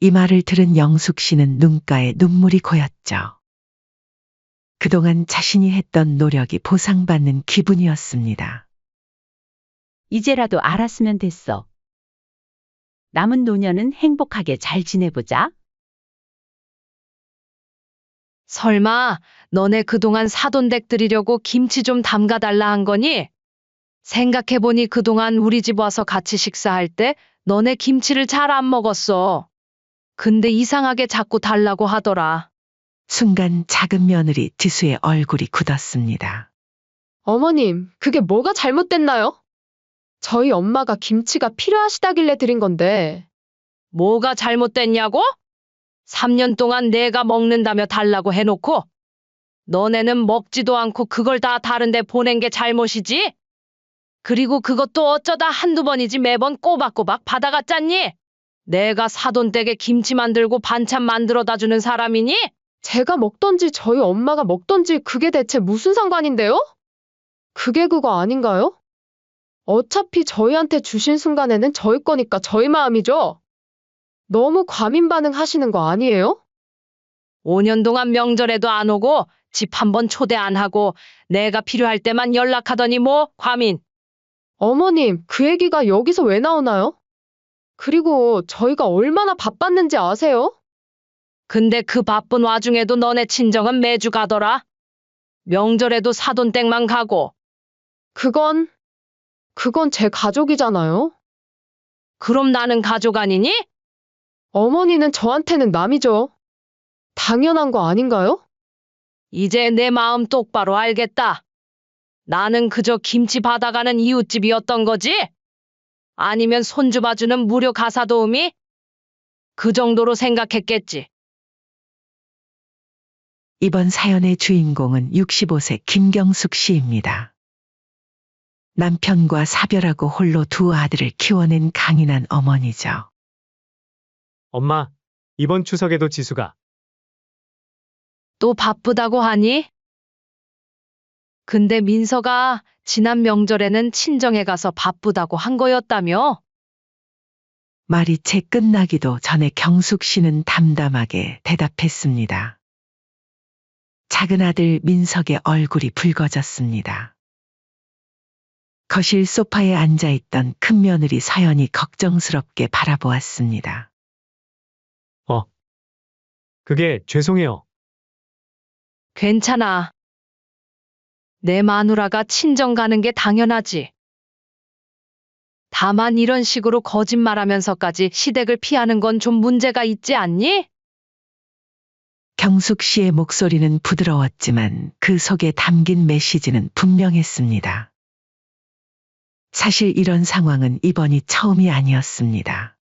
이 말을 들은 영숙 씨는 눈가에 눈물이 고였죠. 그동안 자신이 했던 노력이 보상받는 기분이었습니다. 이제라도 알았으면 됐어. 남은 노년은 행복하게 잘 지내보자. 설마 너네 그동안 사돈댁 드리려고 김치 좀 담가달라 한 거니? 생각해보니 그동안 우리 집 와서 같이 식사할 때 너네 김치를 잘 안 먹었어. 근데 이상하게 자꾸 달라고 하더라. 순간 작은 며느리 지수의 얼굴이 굳었습니다. 어머님, 그게 뭐가 잘못됐나요? 저희 엄마가 김치가 필요하시다길래 드린 건데. 뭐가 잘못됐냐고? 3년 동안 내가 먹는다며 달라고 해놓고 너네는 먹지도 않고 그걸 다 다른데 보낸 게 잘못이지? 그리고 그것도 어쩌다 한두 번이지 매번 꼬박꼬박 받아갔잖니? 내가 사돈댁에 김치 만들고 반찬 만들어다 주는 사람이니? 제가 먹던지 저희 엄마가 먹던지 그게 대체 무슨 상관인데요? 그게 그거 아닌가요? 어차피 저희한테 주신 순간에는 저희 거니까 저희 마음이죠. 너무 과민 반응하시는 거 아니에요? 5년 동안 명절에도 안 오고 집 한 번 초대 안 하고 내가 필요할 때만 연락하더니 뭐 과민. 어머님, 그 얘기가 여기서 왜 나오나요? 그리고 저희가 얼마나 바빴는지 아세요? 근데 그 바쁜 와중에도 너네 친정은 매주 가더라. 명절에도 사돈댁만 가고. 그건 제 가족이잖아요. 그럼 나는 가족 아니니? 어머니는 저한테는 남이죠. 당연한 거 아닌가요? 이제 내 마음 똑바로 알겠다. 나는 그저 김치 받아가는 이웃집이었던 거지? 아니면 손주 봐주는 무료 가사 도우미? 그 정도로 생각했겠지. 이번 사연의 주인공은 65세 김경숙 씨입니다. 남편과 사별하고 홀로 두 아들을 키워낸 강인한 어머니죠. 엄마, 이번 추석에도 지수가 또 바쁘다고 하니? 근데 민서가 지난 명절에는 친정에 가서 바쁘다고 한 거였다며? 말이 채 끝나기도 전에 경숙 씨는 담담하게 대답했습니다. 작은 아들 민석의 얼굴이 붉어졌습니다. 거실 소파에 앉아있던 큰 며느리 서연이 걱정스럽게 바라보았습니다. 그게 죄송해요. 괜찮아. 내 마누라가 친정 가는 게 당연하지. 다만 이런 식으로 거짓말하면서까지 시댁을 피하는 건 좀 문제가 있지 않니? 경숙 씨의 목소리는 부드러웠지만 그 속에 담긴 메시지는 분명했습니다. 사실 이런 상황은 이번이 처음이 아니었습니다.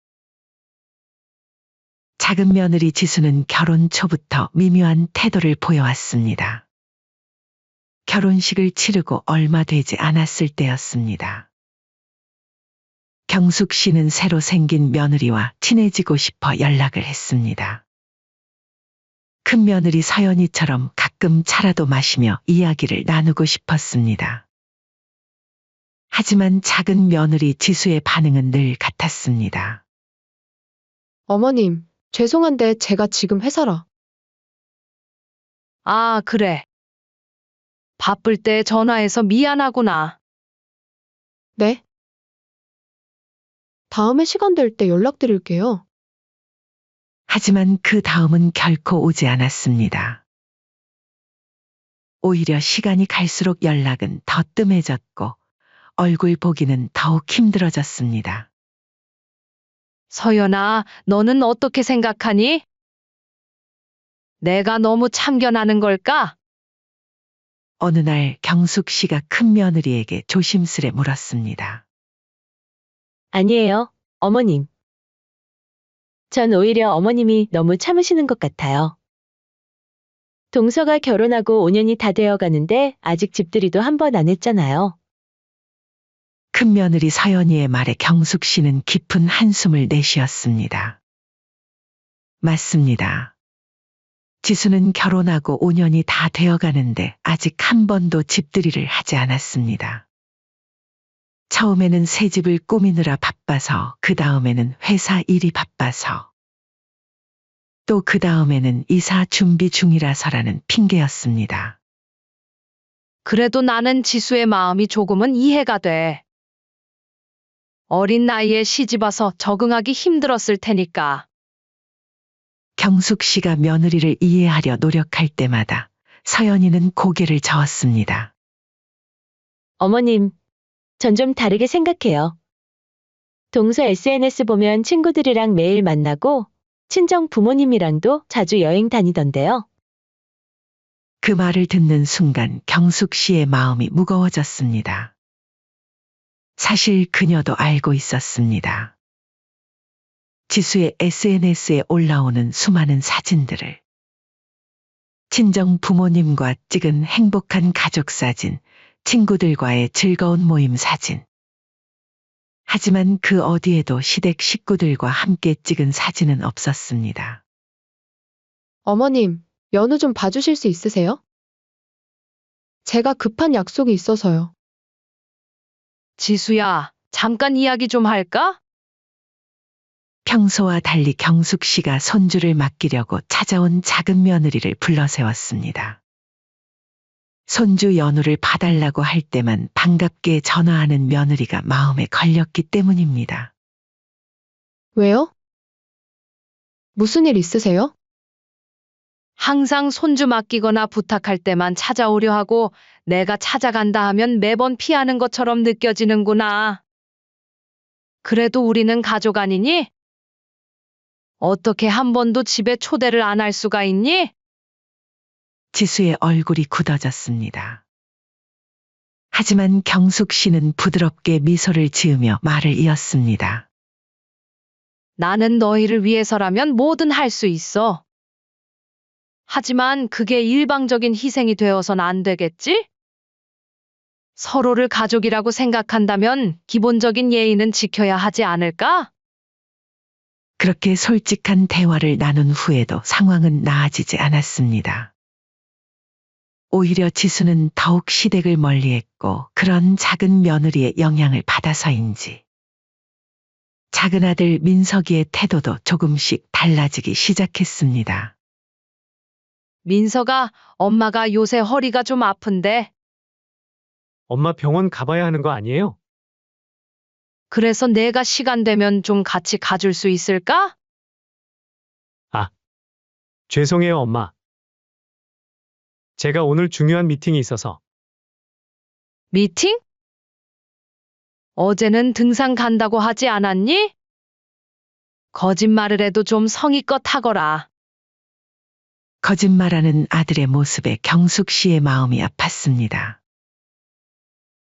작은 며느리 지수는 결혼 초부터 미묘한 태도를 보여왔습니다. 결혼식을 치르고 얼마 되지 않았을 때였습니다. 경숙 씨는 새로 생긴 며느리와 친해지고 싶어 연락을 했습니다. 큰 며느리 서연이처럼 가끔 차라도 마시며 이야기를 나누고 싶었습니다. 하지만 작은 며느리 지수의 반응은 늘 같았습니다. 어머님, 죄송한데 제가 지금 회사라. 아, 그래. 바쁠 때 전화해서 미안하구나. 네? 다음에 시간 될 때 연락드릴게요. 하지만 그 다음은 결코 오지 않았습니다. 오히려 시간이 갈수록 연락은 더 뜸해졌고 얼굴 보기는 더욱 힘들어졌습니다. 서연아, 너는 어떻게 생각하니? 내가 너무 참견하는 걸까? 어느 날 경숙 씨가 큰 며느리에게 조심스레 물었습니다. 아니에요, 어머님. 전 오히려 어머님이 너무 참으시는 것 같아요. 동서가 결혼하고 5년이 다 되어 가는데 아직 집들이도 한 번 안 했잖아요. 큰 며느리 서연이의 말에 경숙 씨는 깊은 한숨을 내쉬었습니다. 맞습니다. 지수는 결혼하고 5년이 다 되어 가는데 아직 한 번도 집들이를 하지 않았습니다. 처음에는 새 집을 꾸미느라 바빠서, 그 다음에는 회사 일이 바빠서, 또 그 다음에는 이사 준비 중이라서라는 핑계였습니다. 그래도 나는 지수의 마음이 조금은 이해가 돼. 어린 나이에 시집와서 적응하기 힘들었을 테니까. 경숙 씨가 며느리를 이해하려 노력할 때마다 서연이는 고개를 저었습니다. 어머님, 전 좀 다르게 생각해요. 동서 SNS 보면 친구들이랑 매일 만나고 친정 부모님이랑도 자주 여행 다니던데요. 그 말을 듣는 순간 경숙 씨의 마음이 무거워졌습니다. 사실 그녀도 알고 있었습니다. 지수의 SNS에 올라오는 수많은 사진들을, 친정 부모님과 찍은 행복한 가족 사진, 친구들과의 즐거운 모임 사진. 하지만 그 어디에도 시댁 식구들과 함께 찍은 사진은 없었습니다. 어머님, 연우 좀 봐주실 수 있으세요? 제가 급한 약속이 있어서요. 지수야, 잠깐 이야기 좀 할까? 평소와 달리 경숙 씨가 손주를 맡기려고 찾아온 작은 며느리를 불러세웠습니다. 손주 연우를 봐달라고 할 때만 반갑게 전화하는 며느리가 마음에 걸렸기 때문입니다. 왜요? 무슨 일 있으세요? 항상 손주 맡기거나 부탁할 때만 찾아오려 하고 내가 찾아간다 하면 매번 피하는 것처럼 느껴지는구나. 그래도 우리는 가족 아니니? 어떻게 한 번도 집에 초대를 안 할 수가 있니? 지수의 얼굴이 굳어졌습니다. 하지만 경숙 씨는 부드럽게 미소를 지으며 말을 이었습니다. 나는 너희를 위해서라면 뭐든 할 수 있어. 하지만 그게 일방적인 희생이 되어선 안 되겠지? 서로를 가족이라고 생각한다면 기본적인 예의는 지켜야 하지 않을까? 그렇게 솔직한 대화를 나눈 후에도 상황은 나아지지 않았습니다. 오히려 지수는 더욱 시댁을 멀리했고 그런 작은 며느리의 영향을 받아서인지 작은 아들 민석이의 태도도 조금씩 달라지기 시작했습니다. 민서가, 엄마가 요새 허리가 좀 아픈데 엄마 병원 가봐야 하는 거 아니에요? 그래서 내가 시간 되면 좀 같이 가줄 수 있을까? 죄송해요, 엄마. 제가 오늘 중요한 미팅이 있어서. 미팅? 어제는 등산 간다고 하지 않았니? 거짓말을 해도 좀 성의껏 하거라. 거짓말하는 아들의 모습에 경숙 씨의 마음이 아팠습니다.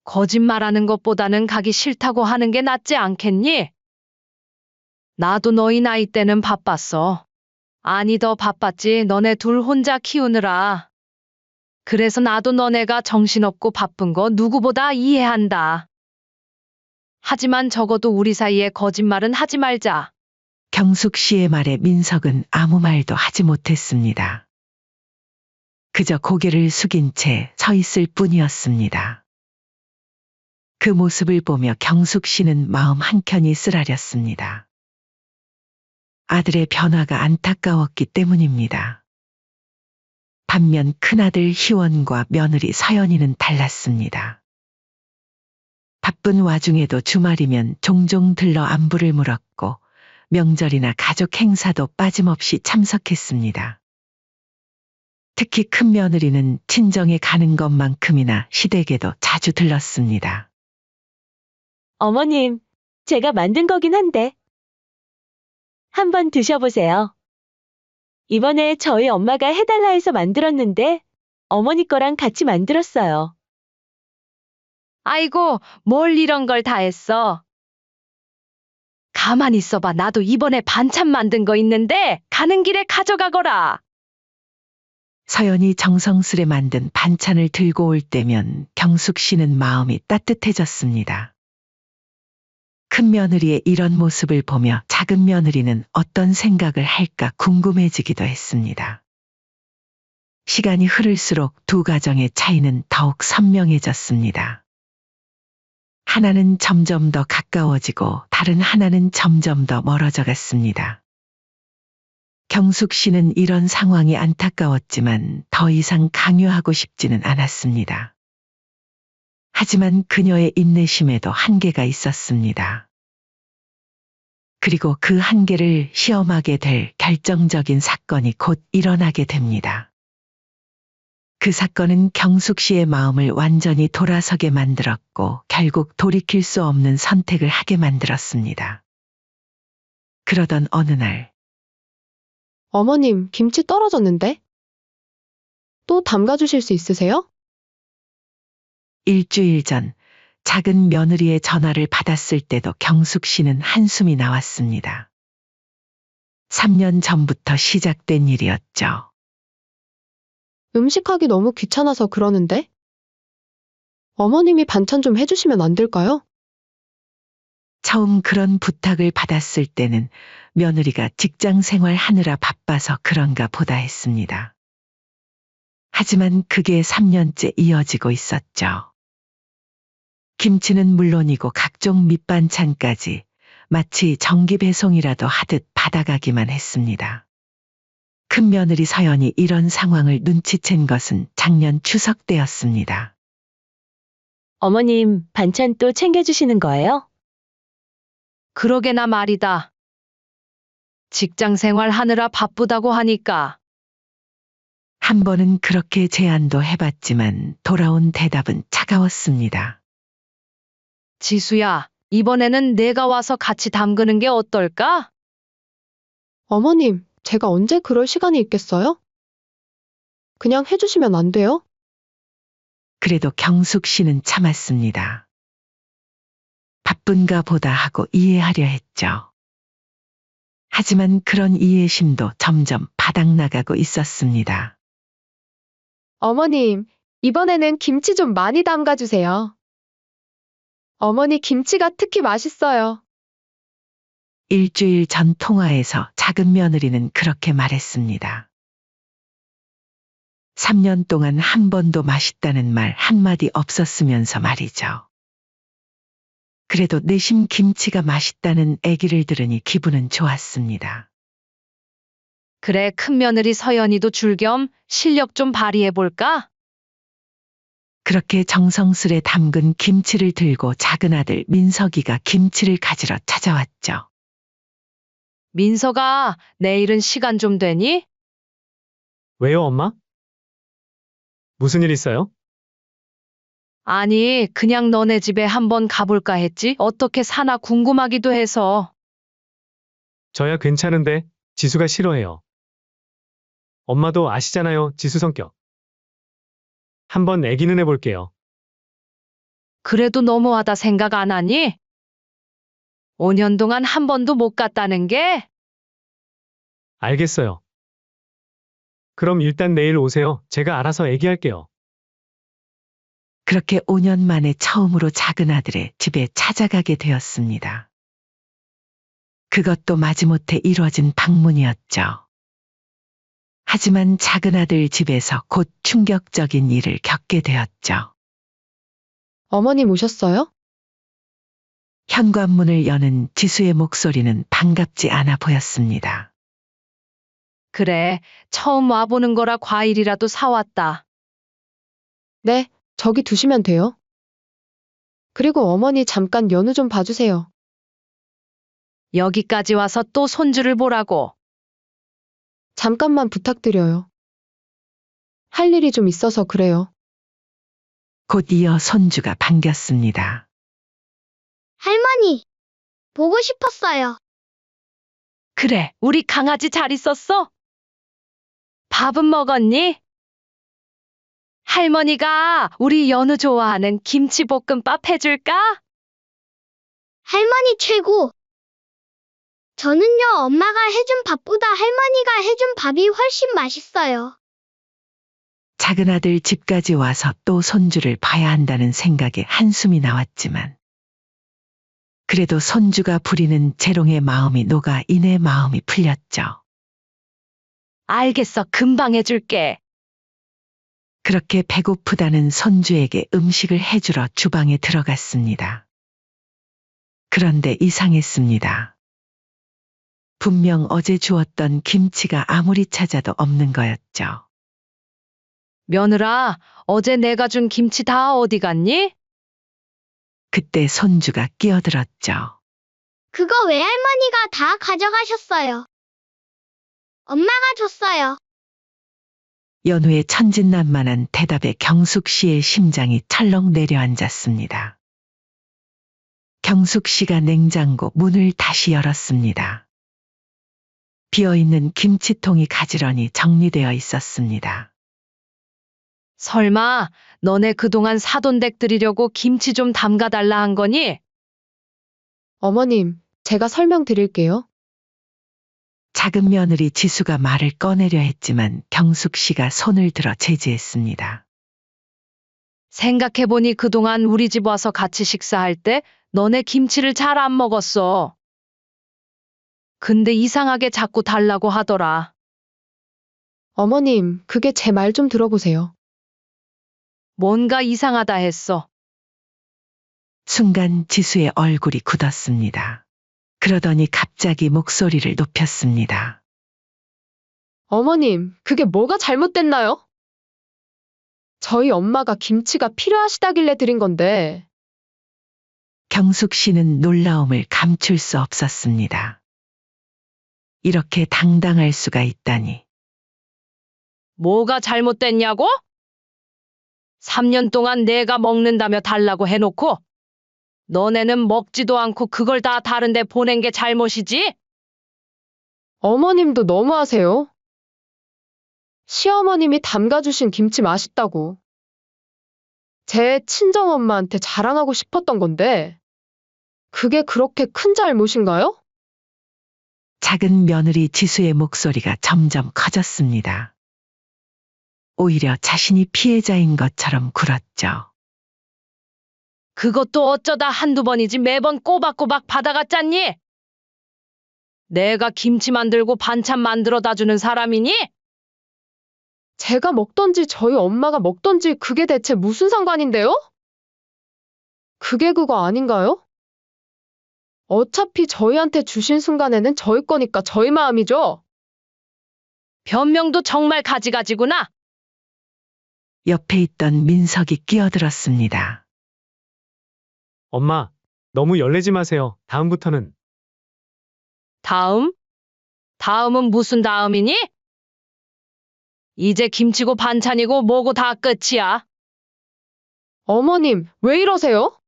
거짓말하는 것보다는 가기 싫다고 하는 게 낫지 않겠니? 나도 너희 나이 때는 바빴어. 아니, 더 바빴지. 너네 둘 혼자 키우느라. 그래서 나도 너네가 정신없고 바쁜 거 누구보다 이해한다. 하지만 적어도 우리 사이에 거짓말은 하지 말자. 경숙 씨의 말에 민석은 아무 말도 하지 못했습니다. 그저 고개를 숙인 채 서 있을 뿐이었습니다. 그 모습을 보며 경숙 씨는 마음 한켠이 쓰라렸습니다. 아들의 변화가 안타까웠기 때문입니다. 반면 큰아들 희원과 며느리 서연이는 달랐습니다. 바쁜 와중에도 주말이면 종종 들러 안부를 물었고 명절이나 가족 행사도 빠짐없이 참석했습니다. 특히 큰 며느리는 친정에 가는 것만큼이나 시댁에도 자주 들렀습니다. 어머님, 제가 만든 거긴 한데. 한번 드셔보세요. 이번에 저희 엄마가 해달라 해서 만들었는데 어머니 거랑 같이 만들었어요. 아이고, 뭘 이런 걸 다 했어. 가만히 있어봐. 나도 이번에 반찬 만든 거 있는데 가는 길에 가져가거라. 서연이 정성스레 만든 반찬을 들고 올 때면 경숙 씨는 마음이 따뜻해졌습니다. 큰 며느리의 이런 모습을 보며 작은 며느리는 어떤 생각을 할까 궁금해지기도 했습니다. 시간이 흐를수록 두 가정의 차이는 더욱 선명해졌습니다. 하나는 점점 더 가까워지고 다른 하나는 점점 더 멀어져 갔습니다. 경숙 씨는 이런 상황이 안타까웠지만 더 이상 강요하고 싶지는 않았습니다. 하지만 그녀의 인내심에도 한계가 있었습니다. 그리고 그 한계를 시험하게 될 결정적인 사건이 곧 일어나게 됩니다. 그 사건은 경숙 씨의 마음을 완전히 돌아서게 만들었고 결국 돌이킬 수 없는 선택을 하게 만들었습니다. 그러던 어느 날 어머님, 김치 떨어졌는데? 또 담가주실 수 있으세요? 일주일 전 작은 며느리의 전화를 받았을 때도 경숙 씨는 한숨이 나왔습니다. 3년 전부터 시작된 일이었죠. 음식하기 너무 귀찮아서 그러는데? 어머님이 반찬 좀 해주시면 안 될까요? 처음 그런 부탁을 받았을 때는 며느리가 직장 생활 하느라 바빠서 그런가 보다 했습니다. 하지만 그게 3년째 이어지고 있었죠. 김치는 물론이고 각종 밑반찬까지 마치 정기 배송이라도 하듯 받아가기만 했습니다. 큰 며느리 서연이 이런 상황을 눈치챈 것은 작년 추석 때였습니다. 어머님, 반찬 또 챙겨주시는 거예요? 그러게나 말이다. 직장 생활 하느라 바쁘다고 하니까. 한 번은 그렇게 제안도 해봤지만 돌아온 대답은 차가웠습니다. 지수야, 이번에는 내가 와서 같이 담그는 게 어떨까? 어머님, 제가 언제 그럴 시간이 있겠어요? 그냥 해주시면 안 돼요? 그래도 경숙 씨는 참았습니다. 바쁜가 보다 하고 이해하려 했죠. 하지만 그런 이해심도 점점 바닥나가고 있었습니다. 어머님, 이번에는 김치 좀 많이 담가주세요. 어머니 김치가 특히 맛있어요. 일주일 전 통화에서 작은 며느리는 그렇게 말했습니다. 3년 동안 한 번도 맛있다는 말 한마디 없었으면서 말이죠. 그래도 내심 김치가 맛있다는 얘기를 들으니 기분은 좋았습니다. 그래, 큰 며느리 서연이도 줄 겸 실력 좀 발휘해볼까? 그렇게 정성스레 담근 김치를 들고 작은 아들 민석이가 김치를 가지러 찾아왔죠. 민서가, 내일은 시간 좀 되니? 왜요, 엄마? 무슨 일 있어요? 아니, 그냥 너네 집에 한번 가볼까 했지? 어떻게 사나 궁금하기도 해서. 저야 괜찮은데 지수가 싫어해요. 엄마도 아시잖아요, 지수 성격. 한번 애기는 해볼게요. 그래도 너무하다 생각 안 하니? 5년 동안 한 번도 못 갔다는 게? 알겠어요. 그럼 일단 내일 오세요. 제가 알아서 애기할게요. 그렇게 5년 만에 처음으로 작은 아들의 집에 찾아가게 되었습니다. 그것도 마지못해 이루어진 방문이었죠. 하지만 작은 아들 집에서 곧 충격적인 일을 겪게 되었죠. 어머님 오셨어요? 현관문을 여는 지수의 목소리는 반갑지 않아 보였습니다. 그래, 처음 와보는 거라 과일이라도 사왔다. 네, 저기 두시면 돼요. 그리고 어머니 잠깐 연우 좀 봐주세요. 여기까지 와서 또 손주를 보라고. 잠깐만 부탁드려요. 할 일이 좀 있어서 그래요. 곧 이어 손주가 반겼습니다. 할머니, 보고 싶었어요. 그래, 우리 강아지 잘 있었어? 밥은 먹었니? 할머니가 우리 연우 좋아하는 김치볶음밥 해줄까? 할머니 최고. 저는요, 엄마가 해준 밥보다 할머니가 해준 밥이 훨씬 맛있어요. 작은 아들 집까지 와서 또 손주를 봐야 한다는 생각에 한숨이 나왔지만 그래도 손주가 부리는 재롱의 마음이 녹아 이내 마음이 풀렸죠. 알겠어, 금방 해줄게. 그렇게 배고프다는 손주에게 음식을 해주러 주방에 들어갔습니다. 그런데 이상했습니다. 분명 어제 주었던 김치가 아무리 찾아도 없는 거였죠. 며느라, 어제 내가 준 김치 다 어디 갔니? 그때 손주가 끼어들었죠. 그거 외할머니가 다 가져가셨어요. 엄마가 줬어요. 연우의 천진난만한 대답에 경숙 씨의 심장이 철렁 내려앉았습니다. 경숙 씨가 냉장고 문을 다시 열었습니다. 비어있는 김치통이 가지런히 정리되어 있었습니다. 설마 너네 그동안 사돈 댁 드리려고 김치 좀 담가달라 한 거니? 어머님, 제가 설명드릴게요. 작은 며느리 지수가 말을 꺼내려 했지만 경숙 씨가 손을 들어 제지했습니다. 생각해보니 그동안 우리 집 와서 같이 식사할 때 너네 김치를 잘 안 먹었어. 근데 이상하게 자꾸 달라고 하더라. 어머님, 그게 제 말 좀 들어보세요. 뭔가 이상하다 했어. 순간 지수의 얼굴이 굳었습니다. 그러더니 갑자기 목소리를 높였습니다. 어머님, 그게 뭐가 잘못됐나요? 저희 엄마가 김치가 필요하시다길래 드린 건데. 경숙 씨는 놀라움을 감출 수 없었습니다. 이렇게 당당할 수가 있다니. 뭐가 잘못됐냐고? 3년 동안 내가 먹는다며 달라고 해놓고 너네는 먹지도 않고 그걸 다 다른데 보낸 게 잘못이지? 어머님도 너무하세요. 시어머님이 담가주신 김치 맛있다고. 제 친정엄마한테 자랑하고 싶었던 건데, 그게 그렇게 큰 잘못인가요? 작은 며느리 지수의 목소리가 점점 커졌습니다. 오히려 자신이 피해자인 것처럼 굴었죠. 그것도 어쩌다 한두 번이지 매번 꼬박꼬박 받아갔잖니? 내가 김치 만들고 반찬 만들어다 주는 사람이니? 제가 먹던지 저희 엄마가 먹던지 그게 대체 무슨 상관인데요? 그게 그거 아닌가요? 어차피 저희한테 주신 순간에는 저희 거니까 저희 마음이죠. 변명도 정말 가지가지구나. 옆에 있던 민석이 끼어들었습니다. 엄마, 너무 열내지 마세요. 다음부터는. 다음? 다음은 무슨 다음이니? 이제 김치고 반찬이고 뭐고 다 끝이야. 어머님, 왜 이러세요?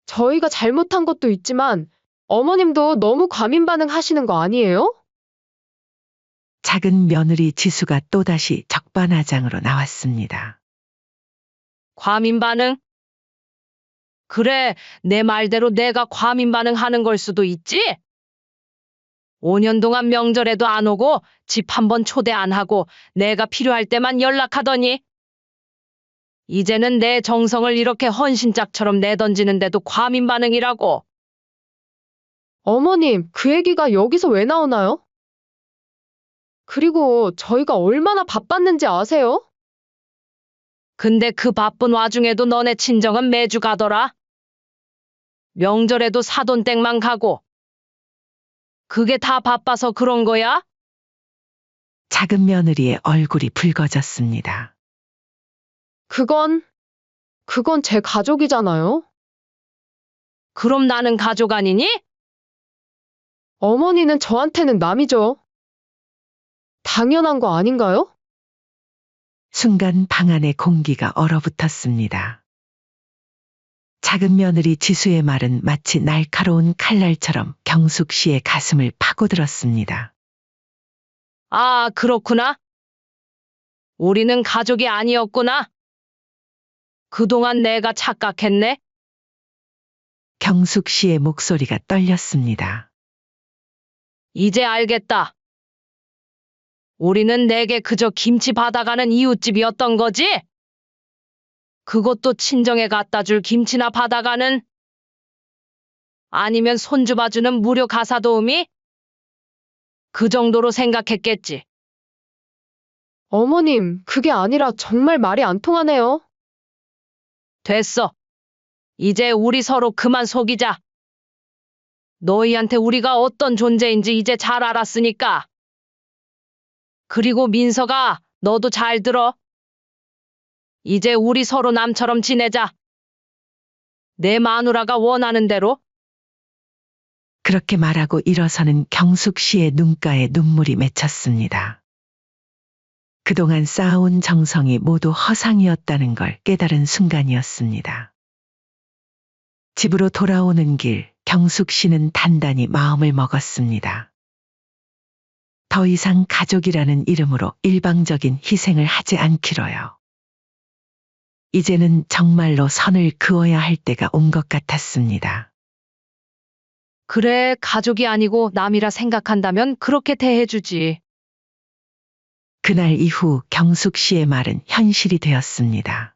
저희가 잘못한 것도 있지만 어머님도 너무 과민 반응하시는 거 아니에요? 작은 며느리 지수가 또다시 적반하장으로 나왔습니다. 과민 반응? 그래, 내 말대로 내가 과민 반응하는 걸 수도 있지? 5년 동안 명절에도 안 오고 집 한 번 초대 안 하고 내가 필요할 때만 연락하더니 이제는 내 정성을 이렇게 헌신짝처럼 내던지는데도 과민 반응이라고. 어머님, 그 얘기가 여기서 왜 나오나요? 그리고 저희가 얼마나 바빴는지 아세요? 근데 그 바쁜 와중에도 너네 친정은 매주 가더라. 명절에도 사돈댁만 가고. 그게 다 바빠서 그런 거야? 작은 며느리의 얼굴이 붉어졌습니다. 그건 제 가족이잖아요. 그럼 나는 가족 아니니? 어머니는 저한테는 남이죠. 당연한 거 아닌가요? 순간 방 안의 공기가 얼어붙었습니다. 작은 며느리 지수의 말은 마치 날카로운 칼날처럼 경숙 씨의 가슴을 파고들었습니다. 아, 그렇구나. 우리는 가족이 아니었구나. 그동안 내가 착각했네. 경숙 씨의 목소리가 떨렸습니다. 이제 알겠다. 우리는 내게 그저 김치 받아가는 이웃집이었던 거지? 그것도 친정에 갖다 줄 김치나 받아가는? 아니면 손주 봐주는 무료 가사 도우미? 그 정도로 생각했겠지. 어머님, 그게 아니라 정말 말이 안 통하네요. 됐어. 이제 우리 서로 그만 속이자. 너희한테 우리가 어떤 존재인지 이제 잘 알았으니까. 그리고 민서가 너도 잘 들어. 이제 우리 서로 남처럼 지내자. 내 마누라가 원하는 대로. 그렇게 말하고 일어서는 경숙 씨의 눈가에 눈물이 맺혔습니다. 그동안 쌓아온 정성이 모두 허상이었다는 걸 깨달은 순간이었습니다. 집으로 돌아오는 길, 경숙 씨는 단단히 마음을 먹었습니다. 더 이상 가족이라는 이름으로 일방적인 희생을 하지 않기로요. 이제는 정말로 선을 그어야 할 때가 온 것 같았습니다. 그래, 가족이 아니고 남이라 생각한다면 그렇게 대해주지. 그날 이후 경숙 씨의 말은 현실이 되었습니다.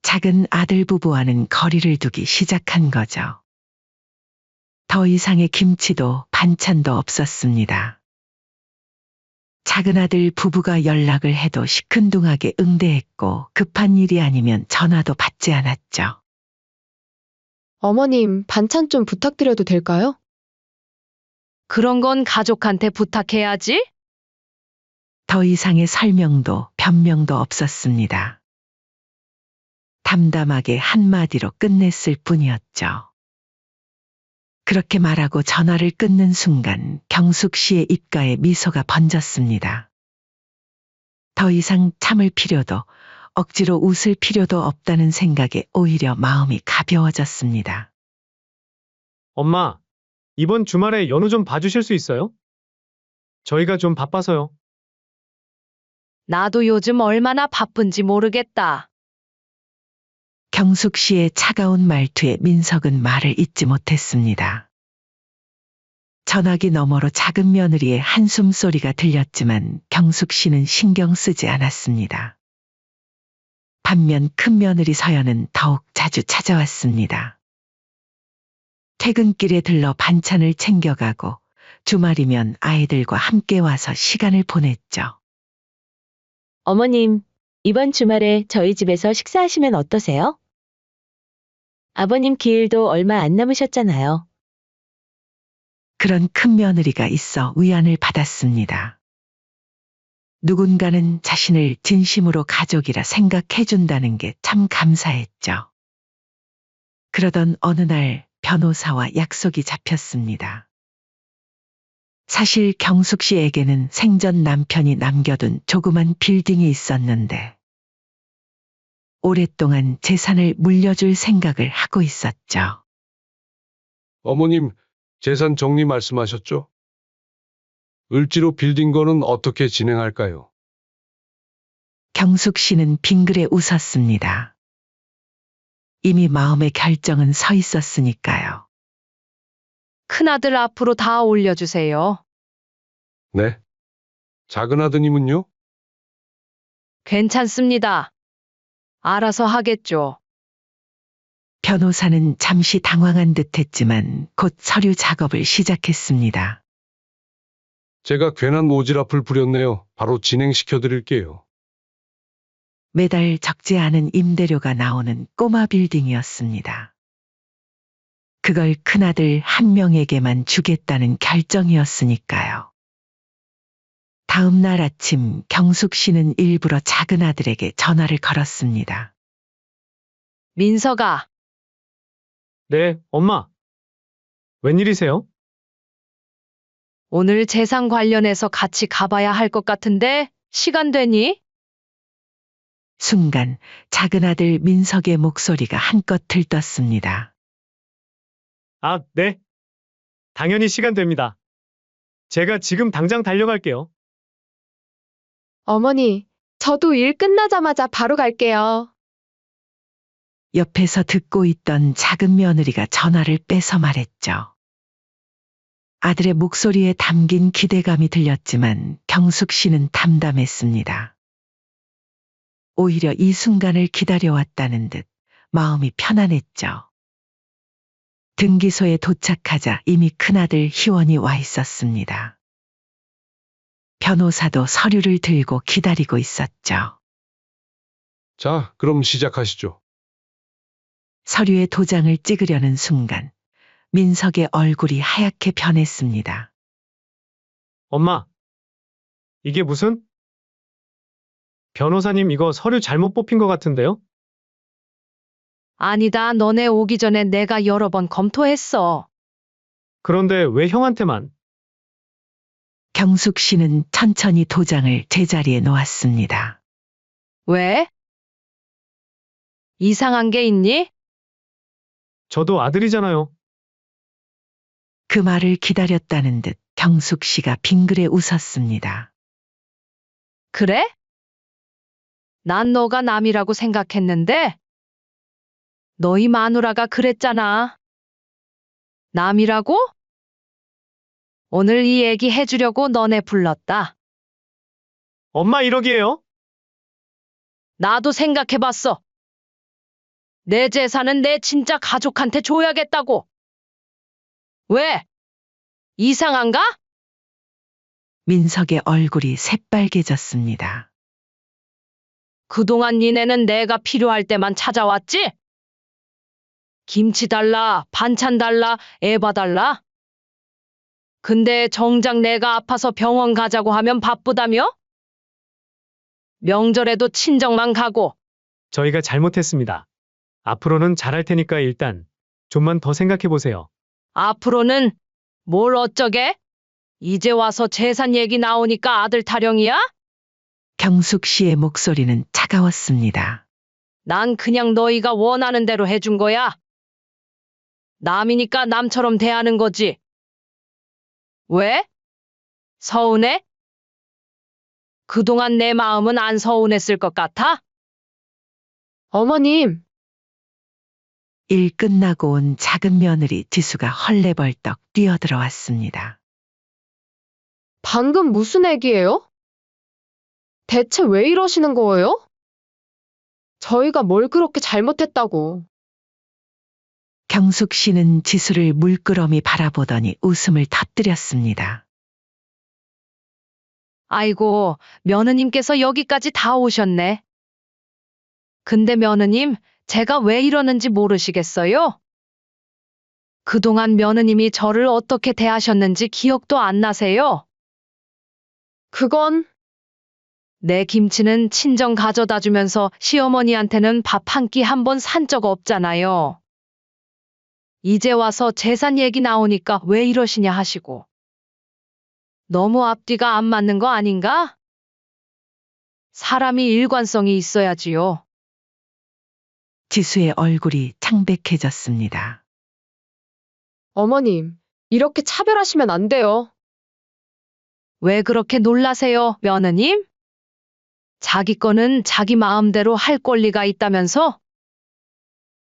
작은 아들 부부와는 거리를 두기 시작한 거죠. 더 이상의 김치도 반찬도 없었습니다. 작은 아들 부부가 연락을 해도 시큰둥하게 응대했고 급한 일이 아니면 전화도 받지 않았죠. 어머님, 반찬 좀 부탁드려도 될까요? 그런 건 가족한테 부탁해야지. 더 이상의 설명도 변명도 없었습니다. 담담하게 한마디로 끝냈을 뿐이었죠. 그렇게 말하고 전화를 끊는 순간 경숙 씨의 입가에 미소가 번졌습니다. 더 이상 참을 필요도 억지로 웃을 필요도 없다는 생각에 오히려 마음이 가벼워졌습니다. 엄마, 이번 주말에 연우 좀 봐주실 수 있어요? 저희가 좀 바빠서요. 나도 요즘 얼마나 바쁜지 모르겠다. 경숙 씨의 차가운 말투에 민석은 말을 잇지 못했습니다. 전화기 너머로 작은 며느리의 한숨 소리가 들렸지만 경숙 씨는 신경 쓰지 않았습니다. 반면 큰 며느리 서연은 더욱 자주 찾아왔습니다. 퇴근길에 들러 반찬을 챙겨가고 주말이면 아이들과 함께 와서 시간을 보냈죠. 어머님, 이번 주말에 저희 집에서 식사하시면 어떠세요? 아버님 기일도 얼마 안 남으셨잖아요. 그런 큰 며느리가 있어 위안을 받았습니다. 누군가는 자신을 진심으로 가족이라 생각해준다는 게 참 감사했죠. 그러던 어느 날 변호사와 약속이 잡혔습니다. 사실 경숙 씨에게는 생전 남편이 남겨둔 조그만 빌딩이 있었는데 오랫동안 재산을 물려줄 생각을 하고 있었죠. 어머님, 재산 정리 말씀하셨죠? 을지로 빌딩 거는 어떻게 진행할까요? 경숙 씨는 빙그레 웃었습니다. 이미 마음의 결정은 서 있었으니까요. 큰아들 앞으로 다 올려주세요. 네. 작은 아드님은요? 괜찮습니다. 알아서 하겠죠. 변호사는 잠시 당황한 듯했지만 곧 서류 작업을 시작했습니다. 제가 괜한 오지랖을 부렸네요. 바로 진행시켜 드릴게요. 매달 적지 않은 임대료가 나오는 꼬마 빌딩이었습니다. 그걸 큰아들 한 명에게만 주겠다는 결정이었으니까요. 다음 날 아침 경숙 씨는 일부러 작은 아들에게 전화를 걸었습니다. 민서가, 네, 엄마. 웬일이세요? 오늘 재산 관련해서 같이 가봐야 할 것 같은데, 시간 되니? 순간 작은 아들 민석의 목소리가 한껏 들떴습니다. 아, 네. 당연히 시간 됩니다. 제가 지금 당장 달려갈게요. 어머니, 저도 일 끝나자마자 바로 갈게요. 옆에서 듣고 있던 작은 며느리가 전화를 빼서 말했죠. 아들의 목소리에 담긴 기대감이 들렸지만 경숙 씨는 담담했습니다. 오히려 이 순간을 기다려왔다는 듯 마음이 편안했죠. 등기소에 도착하자 이미 큰아들 희원이 와 있었습니다. 변호사도 서류를 들고 기다리고 있었죠. 자, 그럼 시작하시죠. 서류에 도장을 찍으려는 순간 민석의 얼굴이 하얗게 변했습니다. 엄마. 이게 무슨? 변호사님 이거 서류 잘못 뽑힌 것 같은데요? 아니다, 너네 오기 전에 내가 여러 번 검토했어. 그런데 왜 형한테만? 경숙 씨는 천천히 도장을 제자리에 놓았습니다. 왜? 이상한 게 있니? 저도 아들이잖아요. 그 말을 기다렸다는 듯 경숙 씨가 빙그레 웃었습니다. 그래? 난 너가 남이라고 생각했는데, 너희 마누라가 그랬잖아. 남이라고? 오늘 이 얘기 해주려고 너네 불렀다. 엄마 1억이에요? 나도 생각해봤어. 내 재산은 내 진짜 가족한테 줘야겠다고. 왜? 이상한가? 민석의 얼굴이 새빨개졌습니다. 그동안 니네는 내가 필요할 때만 찾아왔지? 김치 달라, 반찬 달라, 애 봐달라. 근데 정작 내가 아파서 병원 가자고 하면 바쁘다며? 명절에도 친정만 가고. 저희가 잘못했습니다. 앞으로는 잘할 테니까 일단 좀만 더 생각해 보세요. 앞으로는 뭘 어쩌게? 이제 와서 재산 얘기 나오니까 아들 타령이야? 경숙 씨의 목소리는 차가웠습니다. 난 그냥 너희가 원하는 대로 해준 거야. 남이니까 남처럼 대하는 거지. 왜? 서운해? 그동안 내 마음은 안 서운했을 것 같아? 어머님, 일 끝나고 온 작은 며느리 지수가 헐레벌떡 뛰어들어왔습니다. 방금 무슨 얘기예요? 대체 왜 이러시는 거예요? 저희가 뭘 그렇게 잘못했다고. 경숙 씨는 지수를 물끄러미 바라보더니 웃음을 터뜨렸습니다. 아이고, 며느님께서 여기까지 다 오셨네. 근데 며느님, 제가 왜 이러는지 모르시겠어요? 그동안 며느님이 저를 어떻게 대하셨는지 기억도 안 나세요? 그건 내 김치는 친정 가져다 주면서 시어머니한테는 밥 한 끼 한 번 산 적 없잖아요. 이제 와서 재산 얘기 나오니까 왜 이러시냐 하시고. 너무 앞뒤가 안 맞는 거 아닌가? 사람이 일관성이 있어야지요. 지수의 얼굴이 창백해졌습니다. 어머님, 이렇게 차별하시면 안 돼요. 왜 그렇게 놀라세요, 며느님? 자기 거는 자기 마음대로 할 권리가 있다면서?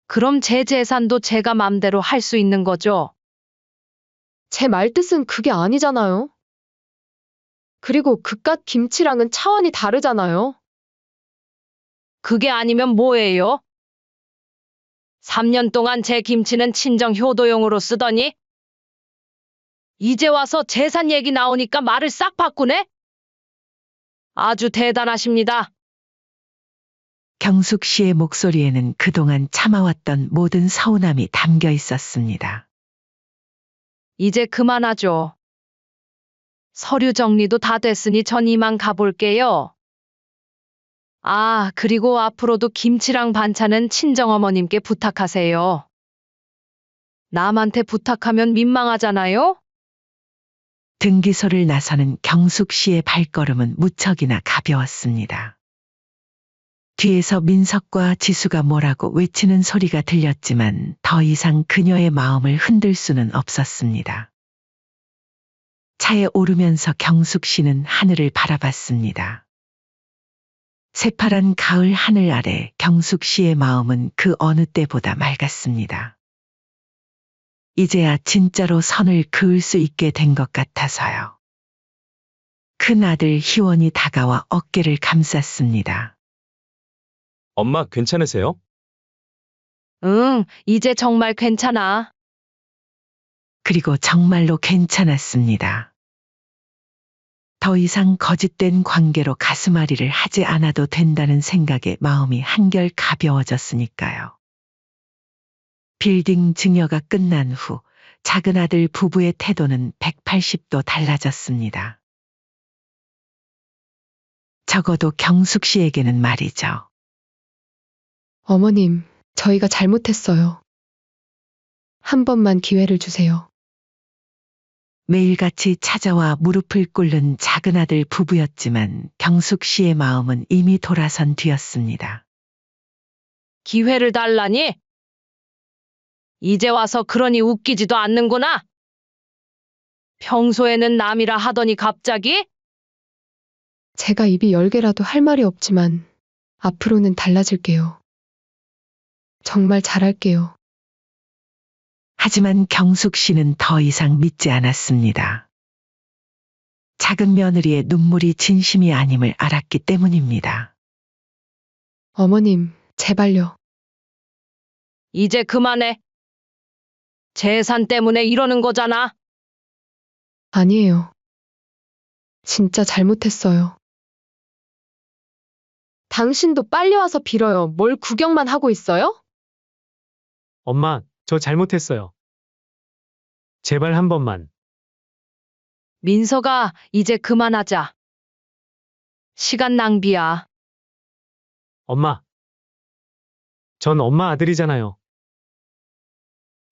그럼 제 재산도 제가 맘대로 할 수 있는 거죠. 제 말뜻은 그게 아니잖아요. 그리고 그깟 김치랑은 차원이 다르잖아요. 그게 아니면 뭐예요? 3년 동안 제 김치는 친정 효도용으로 쓰더니 이제 와서 재산 얘기 나오니까 말을 싹 바꾸네? 아주 대단하십니다. 경숙 씨의 목소리에는 그동안 참아왔던 모든 서운함이 담겨 있었습니다. 이제 그만하죠. 서류 정리도 다 됐으니 전 이만 가볼게요. 아, 그리고 앞으로도 김치랑 반찬은 친정어머님께 부탁하세요. 남한테 부탁하면 민망하잖아요? 등기소를 나서는 경숙 씨의 발걸음은 무척이나 가벼웠습니다. 뒤에서 민석과 지수가 뭐라고 외치는 소리가 들렸지만 더 이상 그녀의 마음을 흔들 수는 없었습니다. 차에 오르면서 경숙 씨는 하늘을 바라봤습니다. 새파란 가을 하늘 아래 경숙 씨의 마음은 그 어느 때보다 맑았습니다. 이제야 진짜로 선을 그을 수 있게 된 것 같아서요. 큰 아들 희원이 다가와 어깨를 감쌌습니다. 엄마 괜찮으세요? 응, 이제 정말 괜찮아. 그리고 정말로 괜찮았습니다. 더 이상 거짓된 관계로 가슴앓이를 하지 않아도 된다는 생각에 마음이 한결 가벼워졌으니까요. 빌딩 증여가 끝난 후 작은 아들 부부의 태도는 180도 달라졌습니다. 적어도 경숙 씨에게는 말이죠. 어머님, 저희가 잘못했어요. 한 번만 기회를 주세요. 매일같이 찾아와 무릎을 꿇는 작은 아들 부부였지만 경숙 씨의 마음은 이미 돌아선 뒤였습니다. 기회를 달라니? 이제 와서 그러니 웃기지도 않는구나. 평소에는 남이라 하더니 갑자기? 제가 입이 10개라도 할 말이 없지만 앞으로는 달라질게요. 정말 잘할게요. 하지만 경숙 씨는 더 이상 믿지 않았습니다. 작은 며느리의 눈물이 진심이 아님을 알았기 때문입니다. 어머님, 제발요. 이제 그만해. 재산 때문에 이러는 거잖아. 아니에요. 진짜 잘못했어요. 당신도 빨리 와서 빌어요. 뭘 구경만 하고 있어요? 엄마, 저 잘못했어요. 제발 한 번만. 민서가 이제 그만하자. 시간 낭비야. 엄마. 전 엄마 아들이잖아요.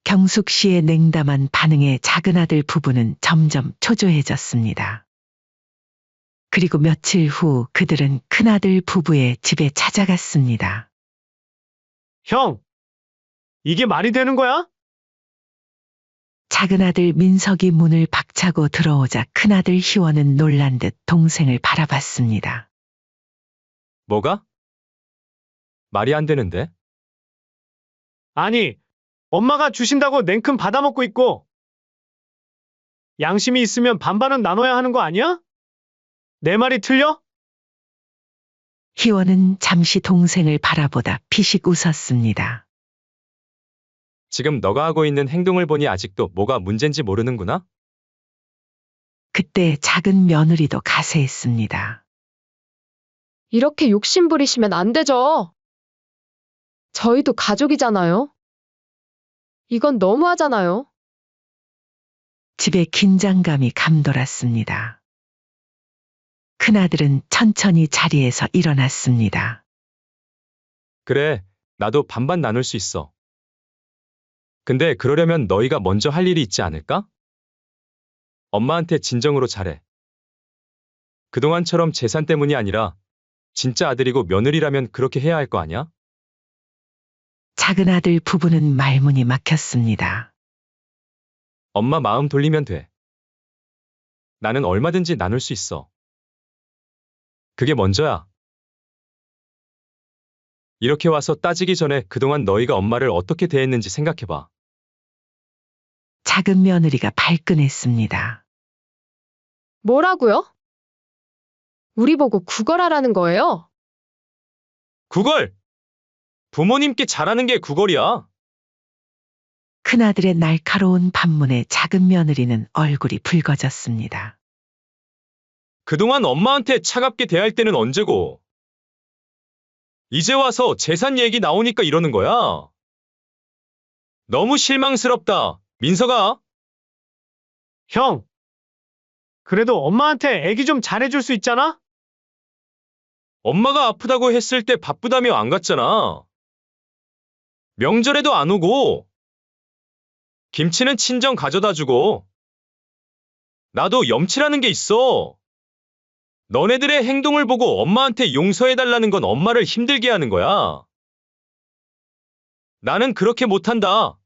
경숙 씨의 냉담한 반응에 작은 아들 부부는 점점 초조해졌습니다. 그리고 며칠 후 그들은 큰아들 부부의 집에 찾아갔습니다. 형! 이게 말이 되는 거야? 작은 아들 민석이 문을 박차고 들어오자 큰아들 희원은 놀란 듯 동생을 바라봤습니다. 뭐가? 말이 안 되는데? 아니, 엄마가 주신다고 냉큼 받아먹고 있고, 양심이 있으면 반반은 나눠야 하는 거 아니야? 내 말이 틀려? 희원은 잠시 동생을 바라보다 피식 웃었습니다. 지금 너가 하고 있는 행동을 보니 아직도 뭐가 문제인지 모르는구나? 그때 작은 며느리도 가세했습니다. 이렇게 욕심 부리시면 안 되죠. 저희도 가족이잖아요. 이건 너무하잖아요. 집에 긴장감이 감돌았습니다. 큰아들은 천천히 자리에서 일어났습니다. 그래, 나도 반반 나눌 수 있어. 근데 그러려면 너희가 먼저 할 일이 있지 않을까? 엄마한테 진정으로 잘해. 그동안처럼 재산 때문이 아니라 진짜 아들이고 며느리라면 그렇게 해야 할 거 아니야? 작은 아들 부부는 말문이 막혔습니다. 엄마 마음 돌리면 돼. 나는 얼마든지 나눌 수 있어. 그게 먼저야. 이렇게 와서 따지기 전에 그동안 너희가 엄마를 어떻게 대했는지 생각해봐. 작은 며느리가 발끈했습니다. 뭐라고요? 우리 보고 구걸하라는 거예요? 구걸! 부모님께 잘하는 게 구걸이야. 큰아들의 날카로운 반문에 작은 며느리는 얼굴이 붉어졌습니다. 그동안 엄마한테 차갑게 대할 때는 언제고. 이제 와서 재산 얘기 나오니까 이러는 거야. 너무 실망스럽다, 민서가. 형! 그래도 엄마한테 애기 좀 잘해줄 수 있잖아? 엄마가 아프다고 했을 때 바쁘다며 안 갔잖아. 명절에도 안 오고, 김치는 친정 가져다 주고, 나도 염치라는 게 있어. 너네들의 행동을 보고 엄마한테 용서해달라는 건 엄마를 힘들게 하는 거야. 나는 그렇게 못한다.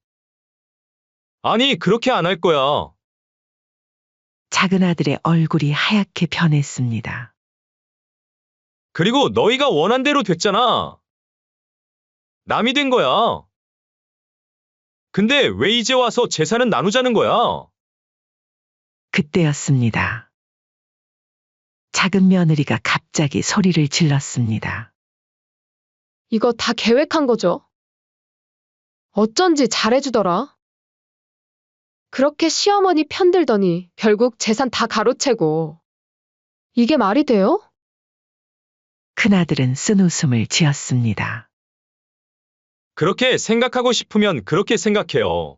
아니, 그렇게 안 할 거야. 작은 아들의 얼굴이 하얗게 변했습니다. 그리고 너희가 원한 대로 됐잖아. 남이 된 거야. 근데 왜 이제 와서 재산은 나누자는 거야? 그때였습니다. 작은 며느리가 갑자기 소리를 질렀습니다. 이거 다 계획한 거죠? 어쩐지 잘해주더라. 그렇게 시어머니 편들더니 결국 재산 다 가로채고. 이게 말이 돼요? 큰아들은 쓴웃음을 지었습니다. 그렇게 생각하고 싶으면 그렇게 생각해요.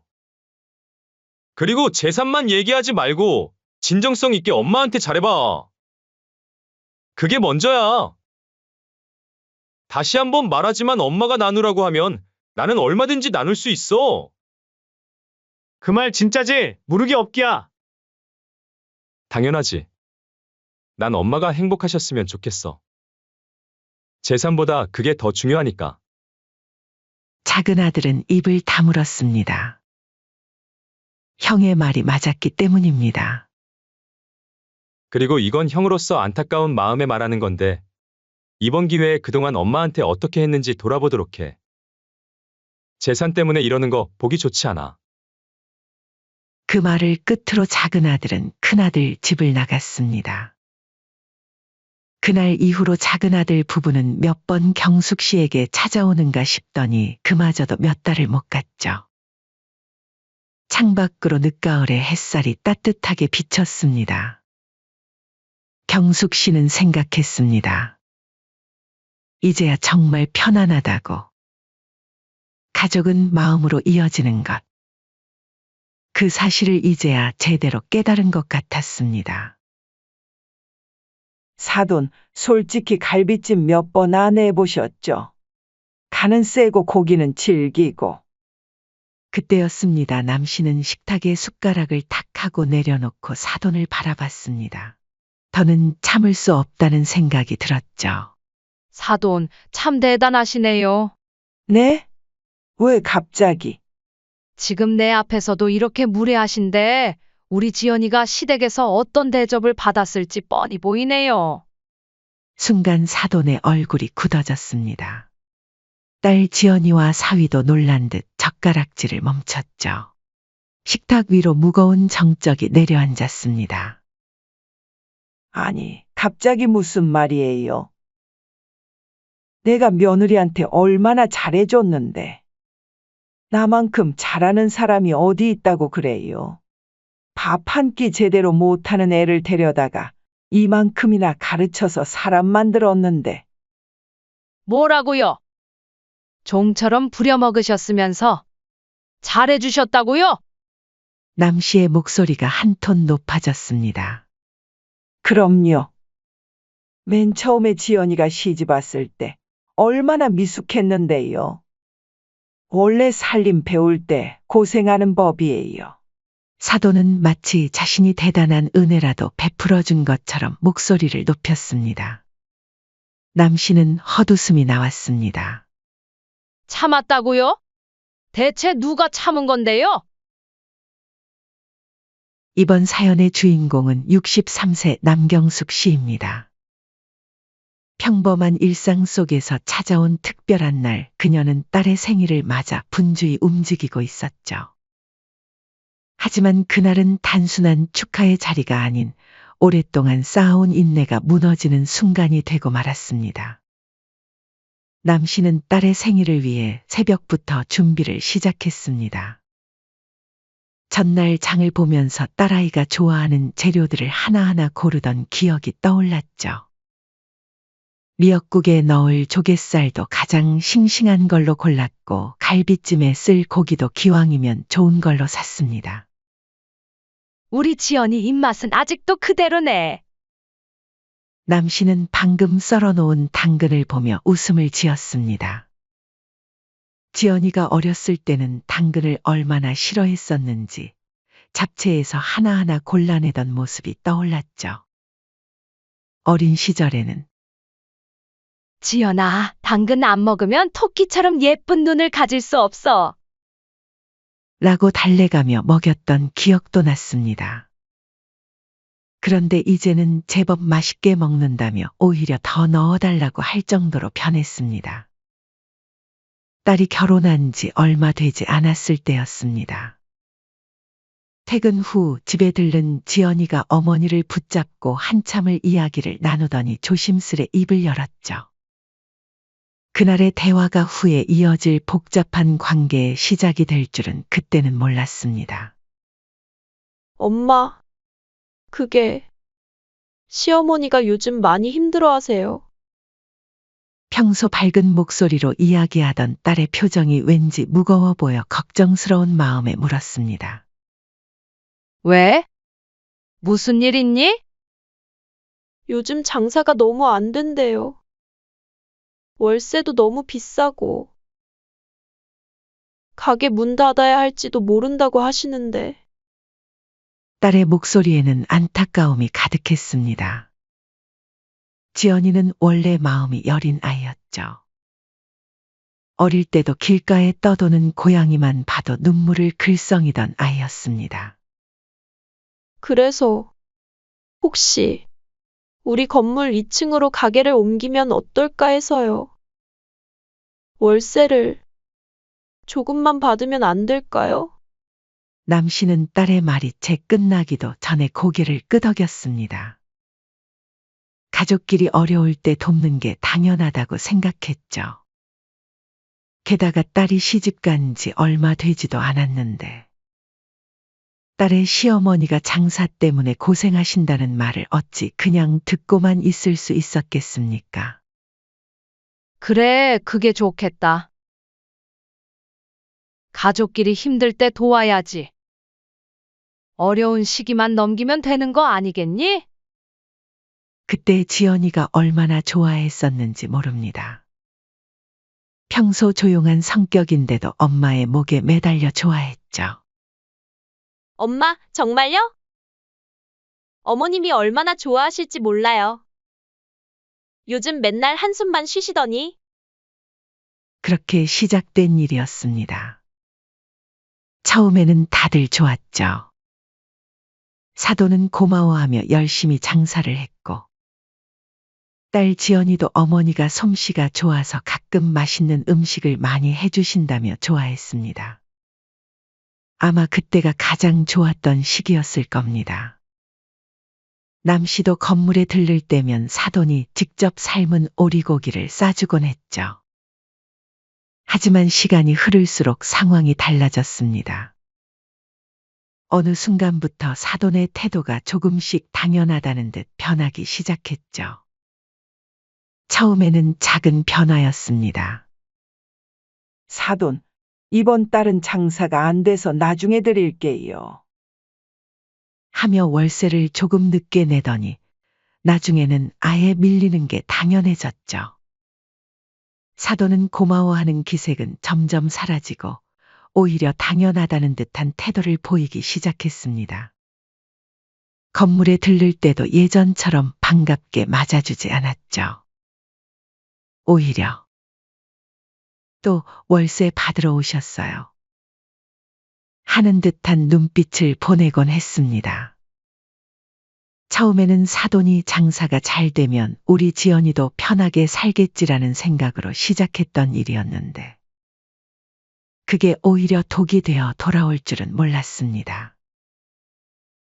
그리고 재산만 얘기하지 말고 진정성 있게 엄마한테 잘해봐. 그게 먼저야. 다시 한번 말하지만 엄마가 나누라고 하면 나는 얼마든지 나눌 수 있어. 그 말 진짜지? 무르기 없기야. 당연하지. 난 엄마가 행복하셨으면 좋겠어. 재산보다 그게 더 중요하니까. 작은 아들은 입을 다물었습니다. 형의 말이 맞았기 때문입니다. 그리고 이건 형으로서 안타까운 마음에 말하는 건데, 이번 기회에 그동안 엄마한테 어떻게 했는지 돌아보도록 해. 재산 때문에 이러는 거 보기 좋지 않아. 그 말을 끝으로 작은 아들은 큰아들 집을 나갔습니다. 그날 이후로 작은 아들 부부는 몇 번 경숙 씨에게 찾아오는가 싶더니 그마저도 몇 달을 못 갔죠. 창밖으로 늦가을에 햇살이 따뜻하게 비쳤습니다. 경숙 씨는 생각했습니다. 이제야 정말 편안하다고. 가족은 마음으로 이어지는 것. 그 사실을 이제야 제대로 깨달은 것 같았습니다. 사돈, 솔직히 갈비찜 몇 번 안 해보셨죠? 간은 세고 고기는 질기고. 그때였습니다. 남씨는 식탁에 숟가락을 탁 하고 내려놓고 사돈을 바라봤습니다. 더는 참을 수 없다는 생각이 들었죠. 사돈, 참 대단하시네요. 네? 왜 갑자기? 지금 내 앞에서도 이렇게 무례하신데 우리 지연이가 시댁에서 어떤 대접을 받았을지 뻔히 보이네요. 순간 사돈의 얼굴이 굳어졌습니다. 딸 지연이와 사위도 놀란 듯 젓가락질을 멈췄죠. 식탁 위로 무거운 정적이 내려앉았습니다. 아니, 갑자기 무슨 말이에요? 내가 며느리한테 얼마나 잘해줬는데. 나만큼 잘하는 사람이 어디 있다고 그래요. 밥 한 끼 제대로 못하는 애를 데려다가 이만큼이나 가르쳐서 사람 만들었는데. 뭐라고요? 종처럼 부려먹으셨으면서 잘해주셨다고요? 남씨의 목소리가 한 톤 높아졌습니다. 그럼요. 맨 처음에 지연이가 시집 왔을 때 얼마나 미숙했는데요. 원래 살림 배울 때 고생하는 법이에요. 사돈은 마치 자신이 대단한 은혜라도 베풀어 준 것처럼 목소리를 높였습니다. 남씨는 헛웃음이 나왔습니다. 참았다고요? 대체 누가 참은 건데요? 이번 사연의 주인공은 63세 남경숙 씨입니다. 평범한 일상 속에서 찾아온 특별한 날, 그녀는 딸의 생일을 맞아 분주히 움직이고 있었죠. 하지만 그날은 단순한 축하의 자리가 아닌 오랫동안 쌓아온 인내가 무너지는 순간이 되고 말았습니다. 남씨는 딸의 생일을 위해 새벽부터 준비를 시작했습니다. 전날 장을 보면서 딸아이가 좋아하는 재료들을 하나하나 고르던 기억이 떠올랐죠. 미역국에 넣을 조갯살도 가장 싱싱한 걸로 골랐고 갈비찜에 쓸 고기도 기왕이면 좋은 걸로 샀습니다. 우리 지연이 입맛은 아직도 그대로네. 남씨는 방금 썰어놓은 당근을 보며 웃음을 지었습니다. 지연이가 어렸을 때는 당근을 얼마나 싫어했었는지 잡채에서 하나하나 골라내던 모습이 떠올랐죠. 어린 시절에는 지연아, 당근 안 먹으면 토끼처럼 예쁜 눈을 가질 수 없어. 라고 달래가며 먹였던 기억도 났습니다. 그런데 이제는 제법 맛있게 먹는다며 오히려 더 넣어달라고 할 정도로 변했습니다. 딸이 결혼한 지 얼마 되지 않았을 때였습니다. 퇴근 후 집에 들른 지연이가 어머니를 붙잡고 한참을 이야기를 나누더니 조심스레 입을 열었죠. 그날의 대화가 후에 이어질 복잡한 관계의 시작이 될 줄은 그때는 몰랐습니다. 엄마, 그게 시어머니가 요즘 많이 힘들어하세요. 평소 밝은 목소리로 이야기하던 딸의 표정이 왠지 무거워 보여 걱정스러운 마음에 물었습니다. 왜? 무슨 일 있니? 요즘 장사가 너무 안 된대요. 월세도 너무 비싸고 가게 문 닫아야 할지도 모른다고 하시는데. 딸의 목소리에는 안타까움이 가득했습니다. 지연이는 원래 마음이 여린 아이였죠. 어릴 때도 길가에 떠도는 고양이만 봐도 눈물을 글썽이던 아이였습니다. 그래서 혹시 우리 건물 2층으로 가게를 옮기면 어떨까 해서요. 월세를 조금만 받으면 안 될까요? 남씨는 딸의 말이 채 끝나기도 전에 고개를 끄덕였습니다. 가족끼리 어려울 때 돕는 게 당연하다고 생각했죠. 게다가 딸이 시집간 지 얼마 되지도 않았는데 딸의 시어머니가 장사 때문에 고생하신다는 말을 어찌 그냥 듣고만 있을 수 있었겠습니까? 그래, 그게 좋겠다. 가족끼리 힘들 때 도와야지. 어려운 시기만 넘기면 되는 거 아니겠니? 그때 지연이가 얼마나 좋아했었는지 모릅니다. 평소 조용한 성격인데도 엄마의 목에 매달려 좋아했죠. 엄마, 정말요? 어머님이 얼마나 좋아하실지 몰라요. 요즘 맨날 한숨만 쉬시더니. 그렇게 시작된 일이었습니다. 처음에는 다들 좋았죠. 사돈은 고마워하며 열심히 장사를 했고, 딸 지연이도 어머니가 솜씨가 좋아서 가끔 맛있는 음식을 많이 해주신다며 좋아했습니다. 아마 그때가 가장 좋았던 시기였을 겁니다. 남씨도 건물에 들를 때면 사돈이 직접 삶은 오리고기를 싸주곤 했죠. 하지만 시간이 흐를수록 상황이 달라졌습니다. 어느 순간부터 사돈의 태도가 조금씩 당연하다는 듯 변하기 시작했죠. 처음에는 작은 변화였습니다. 사돈, 이번 달은 장사가 안 돼서 나중에 드릴게요. 하며 월세를 조금 늦게 내더니 나중에는 아예 밀리는 게 당연해졌죠. 사돈은 고마워하는 기색은 점점 사라지고 오히려 당연하다는 듯한 태도를 보이기 시작했습니다. 건물에 들를 때도 예전처럼 반갑게 맞아주지 않았죠. 오히려 또 월세 받으러 오셨어요. 하는 듯한 눈빛을 보내곤 했습니다. 처음에는 사돈이 장사가 잘 되면 우리 지연이도 편하게 살겠지라는 생각으로 시작했던 일이었는데 그게 오히려 독이 되어 돌아올 줄은 몰랐습니다.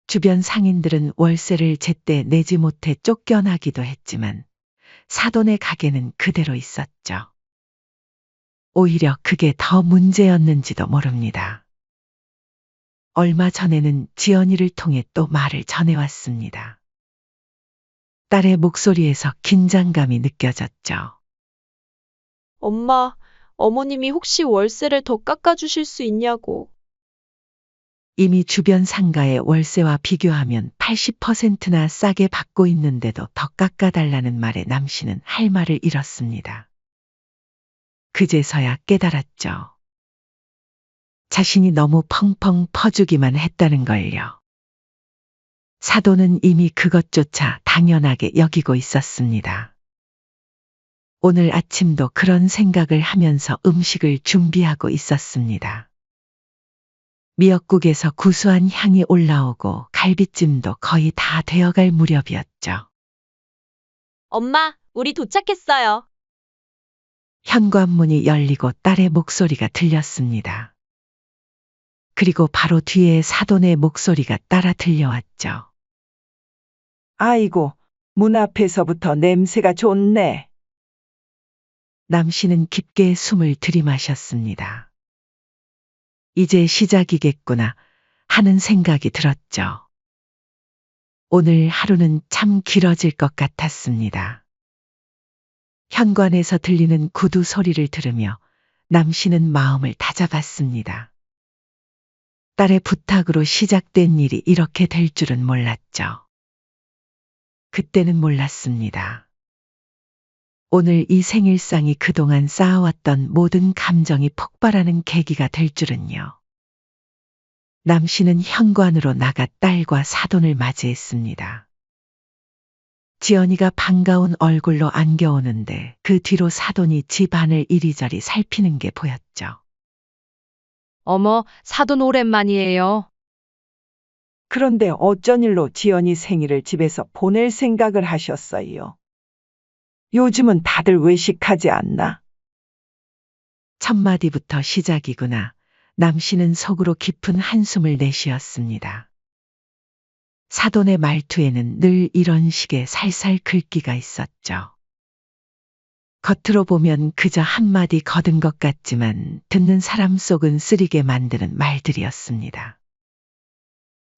주변 상인들은 월세를 제때 내지 못해 쫓겨나기도 했지만 사돈의 가게는 그대로 있었죠. 오히려 그게 더 문제였는지도 모릅니다. 얼마 전에는 지연이를 통해 또 말을 전해왔습니다. 딸의 목소리에서 긴장감이 느껴졌죠. 엄마, 어머님이 혹시 월세를 더 깎아주실 수 있냐고. 이미 주변 상가의 월세와 비교하면 80%나 싸게 받고 있는데도 더 깎아달라는 말에 남씨는 할 말을 잃었습니다. 그제서야 깨달았죠. 자신이 너무 펑펑 퍼주기만 했다는 걸요. 사돈은 이미 그것조차 당연하게 여기고 있었습니다. 오늘 아침도 그런 생각을 하면서 음식을 준비하고 있었습니다. 미역국에서 구수한 향이 올라오고 갈비찜도 거의 다 되어갈 무렵이었죠. 엄마, 우리 도착했어요. 현관문이 열리고 딸의 목소리가 들렸습니다. 그리고 바로 뒤에 사돈의 목소리가 따라 들려왔죠. 아이고, 문 앞에서부터 냄새가 좋네. 남씨는 깊게 숨을 들이마셨습니다. 이제 시작이겠구나 하는 생각이 들었죠. 오늘 하루는 참 길어질 것 같았습니다. 현관에서 들리는 구두 소리를 들으며 남씨는 마음을 다잡았습니다. 딸의 부탁으로 시작된 일이 이렇게 될 줄은 몰랐죠. 그때는 몰랐습니다. 오늘 이 생일상이 그동안 쌓아왔던 모든 감정이 폭발하는 계기가 될 줄은요. 남씨는 현관으로 나가 딸과 사돈을 맞이했습니다. 지연이가 반가운 얼굴로 안겨오는데 그 뒤로 사돈이 집 안을 이리저리 살피는 게 보였죠. 어머, 사돈 오랜만이에요. 그런데 어쩐 일로 지연이 생일을 집에서 보낼 생각을 하셨어요? 요즘은 다들 외식하지 않나? 첫 마디부터 시작이구나. 남씨는 속으로 깊은 한숨을 내쉬었습니다. 사돈의 말투에는 늘 이런 식의 살살 긁기가 있었죠. 겉으로 보면 그저 한마디 거둔 것 같지만 듣는 사람 속은 쓰리게 만드는 말들이었습니다.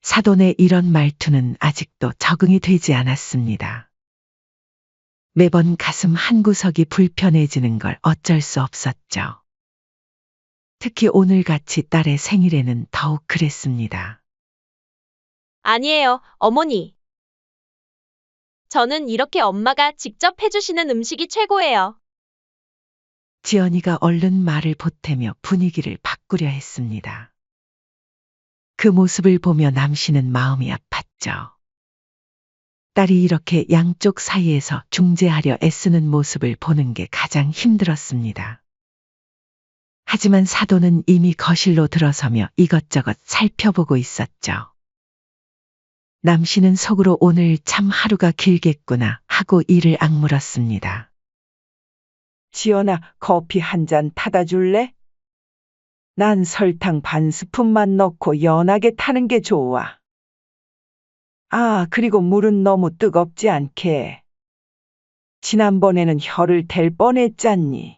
사돈의 이런 말투는 아직도 적응이 되지 않았습니다. 매번 가슴 한구석이 불편해지는 걸 어쩔 수 없었죠. 특히 오늘같이 딸의 생일에는 더욱 그랬습니다. 아니에요, 어머니. 저는 이렇게 엄마가 직접 해주시는 음식이 최고예요. 지연이가 얼른 말을 보태며 분위기를 바꾸려 했습니다. 그 모습을 보며 남씨는 마음이 아팠죠. 딸이 이렇게 양쪽 사이에서 중재하려 애쓰는 모습을 보는 게 가장 힘들었습니다. 하지만 사돈은 이미 거실로 들어서며 이것저것 살펴보고 있었죠. 남씨는 속으로 오늘 참 하루가 길겠구나 하고 이를 악물었습니다. 지연아, 커피 한 잔 타다 줄래? 난 설탕 반 스푼만 넣고 연하게 타는 게 좋아. 아, 그리고 물은 너무 뜨겁지 않게. 지난번에는 혀를 댈 뻔했잖니.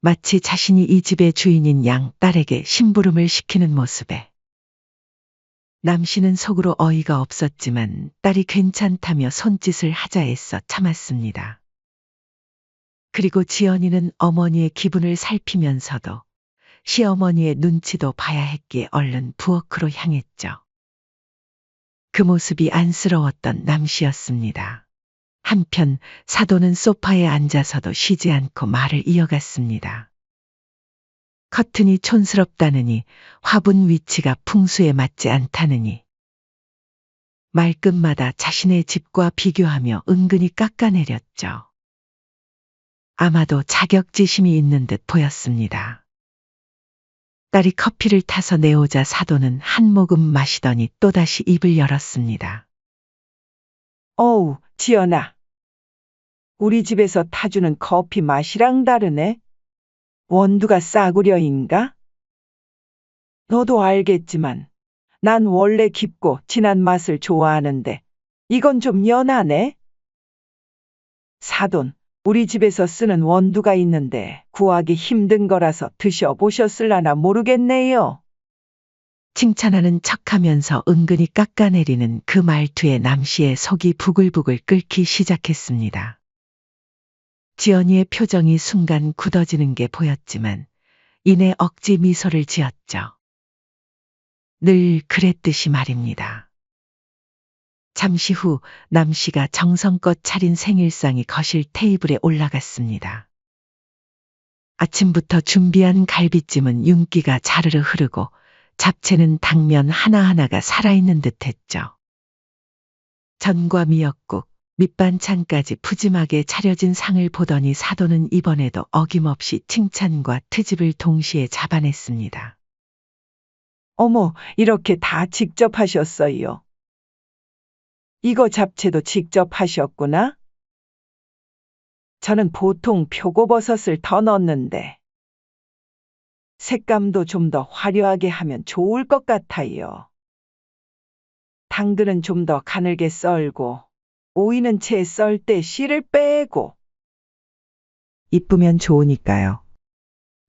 마치 자신이 이 집의 주인인 양 딸에게 심부름을 시키는 모습에 남씨는 속으로 어이가 없었지만 딸이 괜찮다며 손짓을 하자 애써 참았습니다. 그리고 지연이는 어머니의 기분을 살피면서도 시어머니의 눈치도 봐야 했기에 얼른 부엌으로 향했죠. 그 모습이 안쓰러웠던 남씨였습니다. 한편 사돈은 소파에 앉아서도 쉬지 않고 말을 이어갔습니다. 커튼이 촌스럽다느니 화분 위치가 풍수에 맞지 않다느니 말끝마다 자신의 집과 비교하며 은근히 깎아내렸죠. 아마도 자격지심이 있는 듯 보였습니다. 딸이 커피를 타서 내오자 사돈은 한 모금 마시더니 또다시 입을 열었습니다. 어우, 지연아. 우리 집에서 타주는 커피 맛이랑 다르네. 원두가 싸구려인가? 너도 알겠지만 난 원래 깊고 진한 맛을 좋아하는데 이건 좀 연하네. 사돈, 우리 집에서 쓰는 원두가 있는데 구하기 힘든 거라서 드셔보셨을라나 모르겠네요. 칭찬하는 척하면서 은근히 깎아내리는 그 말투에 남씨의 속이 부글부글 끓기 시작했습니다. 지연이의 표정이 순간 굳어지는 게 보였지만 이내 억지 미소를 지었죠. 늘 그랬듯이 말입니다. 잠시 후 남씨가 정성껏 차린 생일상이 거실 테이블에 올라갔습니다. 아침부터 준비한 갈비찜은 윤기가 자르르 흐르고 잡채는 당면 하나하나가 살아있는 듯 했죠. 전과 미역국, 밑반찬까지 푸짐하게 차려진 상을 보더니 사돈은 이번에도 어김없이 칭찬과 트집을 동시에 잡아냈습니다. 어머, 이렇게 다 직접 하셨어요. 이거 잡채도 직접 하셨구나? 저는 보통 표고버섯을 더 넣는데 색감도 좀 더 화려하게 하면 좋을 것 같아요. 당근은 좀 더 가늘게 썰고 오이는 채 썰 때 씨를 빼고. 이쁘면 좋으니까요.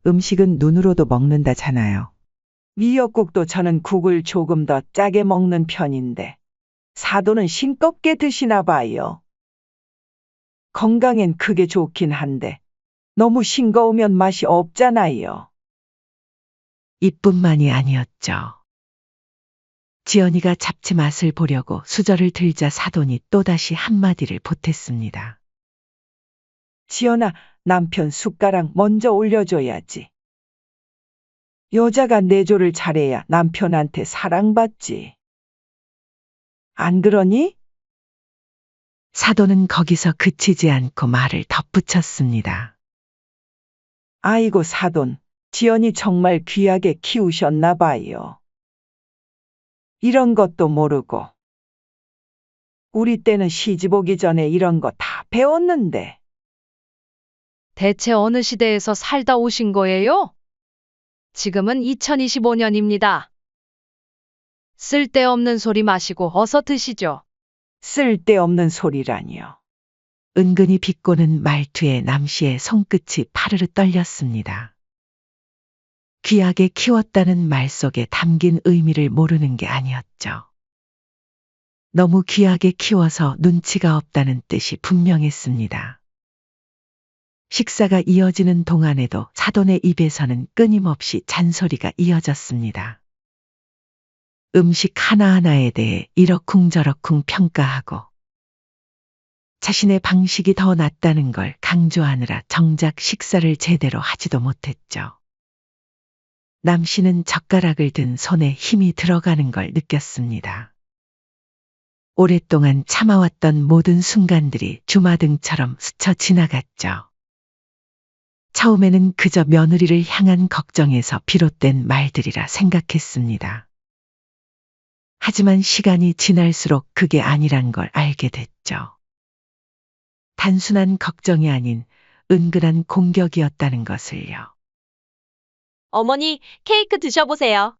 음식은 눈으로도 먹는다잖아요. 미역국도 저는 국을 조금 더 짜게 먹는 편인데 사돈은 싱겁게 드시나 봐요. 건강엔 그게 좋긴 한데 너무 싱거우면 맛이 없잖아요. 이뿐만이 아니었죠. 지연이가 잡채 맛을 보려고 수저를 들자 사돈이 또다시 한마디를 보탰습니다. 지연아, 남편 숟가락 먼저 올려줘야지. 여자가 내조를 잘해야 남편한테 사랑받지. 안 그러니? 사돈은 거기서 그치지 않고 말을 덧붙였습니다. 아이고 사돈, 지연이 정말 귀하게 키우셨나 봐요. 이런 것도 모르고. 우리 때는 시집 오기 전에 이런 거 다 배웠는데. 대체 어느 시대에서 살다 오신 거예요? 지금은 2025년입니다. 쓸데없는 소리 마시고 어서 드시죠. 쓸데없는 소리라니요. 은근히 비꼬는 말투에 남씨의 손끝이 파르르 떨렸습니다. 귀하게 키웠다는 말 속에 담긴 의미를 모르는 게 아니었죠. 너무 귀하게 키워서 눈치가 없다는 뜻이 분명했습니다. 식사가 이어지는 동안에도 사돈의 입에서는 끊임없이 잔소리가 이어졌습니다. 음식 하나하나에 대해 이러쿵저러쿵 평가하고 자신의 방식이 더 낫다는 걸 강조하느라 정작 식사를 제대로 하지도 못했죠. 남씨는 젓가락을 든 손에 힘이 들어가는 걸 느꼈습니다. 오랫동안 참아왔던 모든 순간들이 주마등처럼 스쳐 지나갔죠. 처음에는 그저 며느리를 향한 걱정에서 비롯된 말들이라 생각했습니다. 하지만 시간이 지날수록 그게 아니란 걸 알게 됐죠. 단순한 걱정이 아닌 은근한 공격이었다는 것을요. 어머니, 케이크 드셔보세요.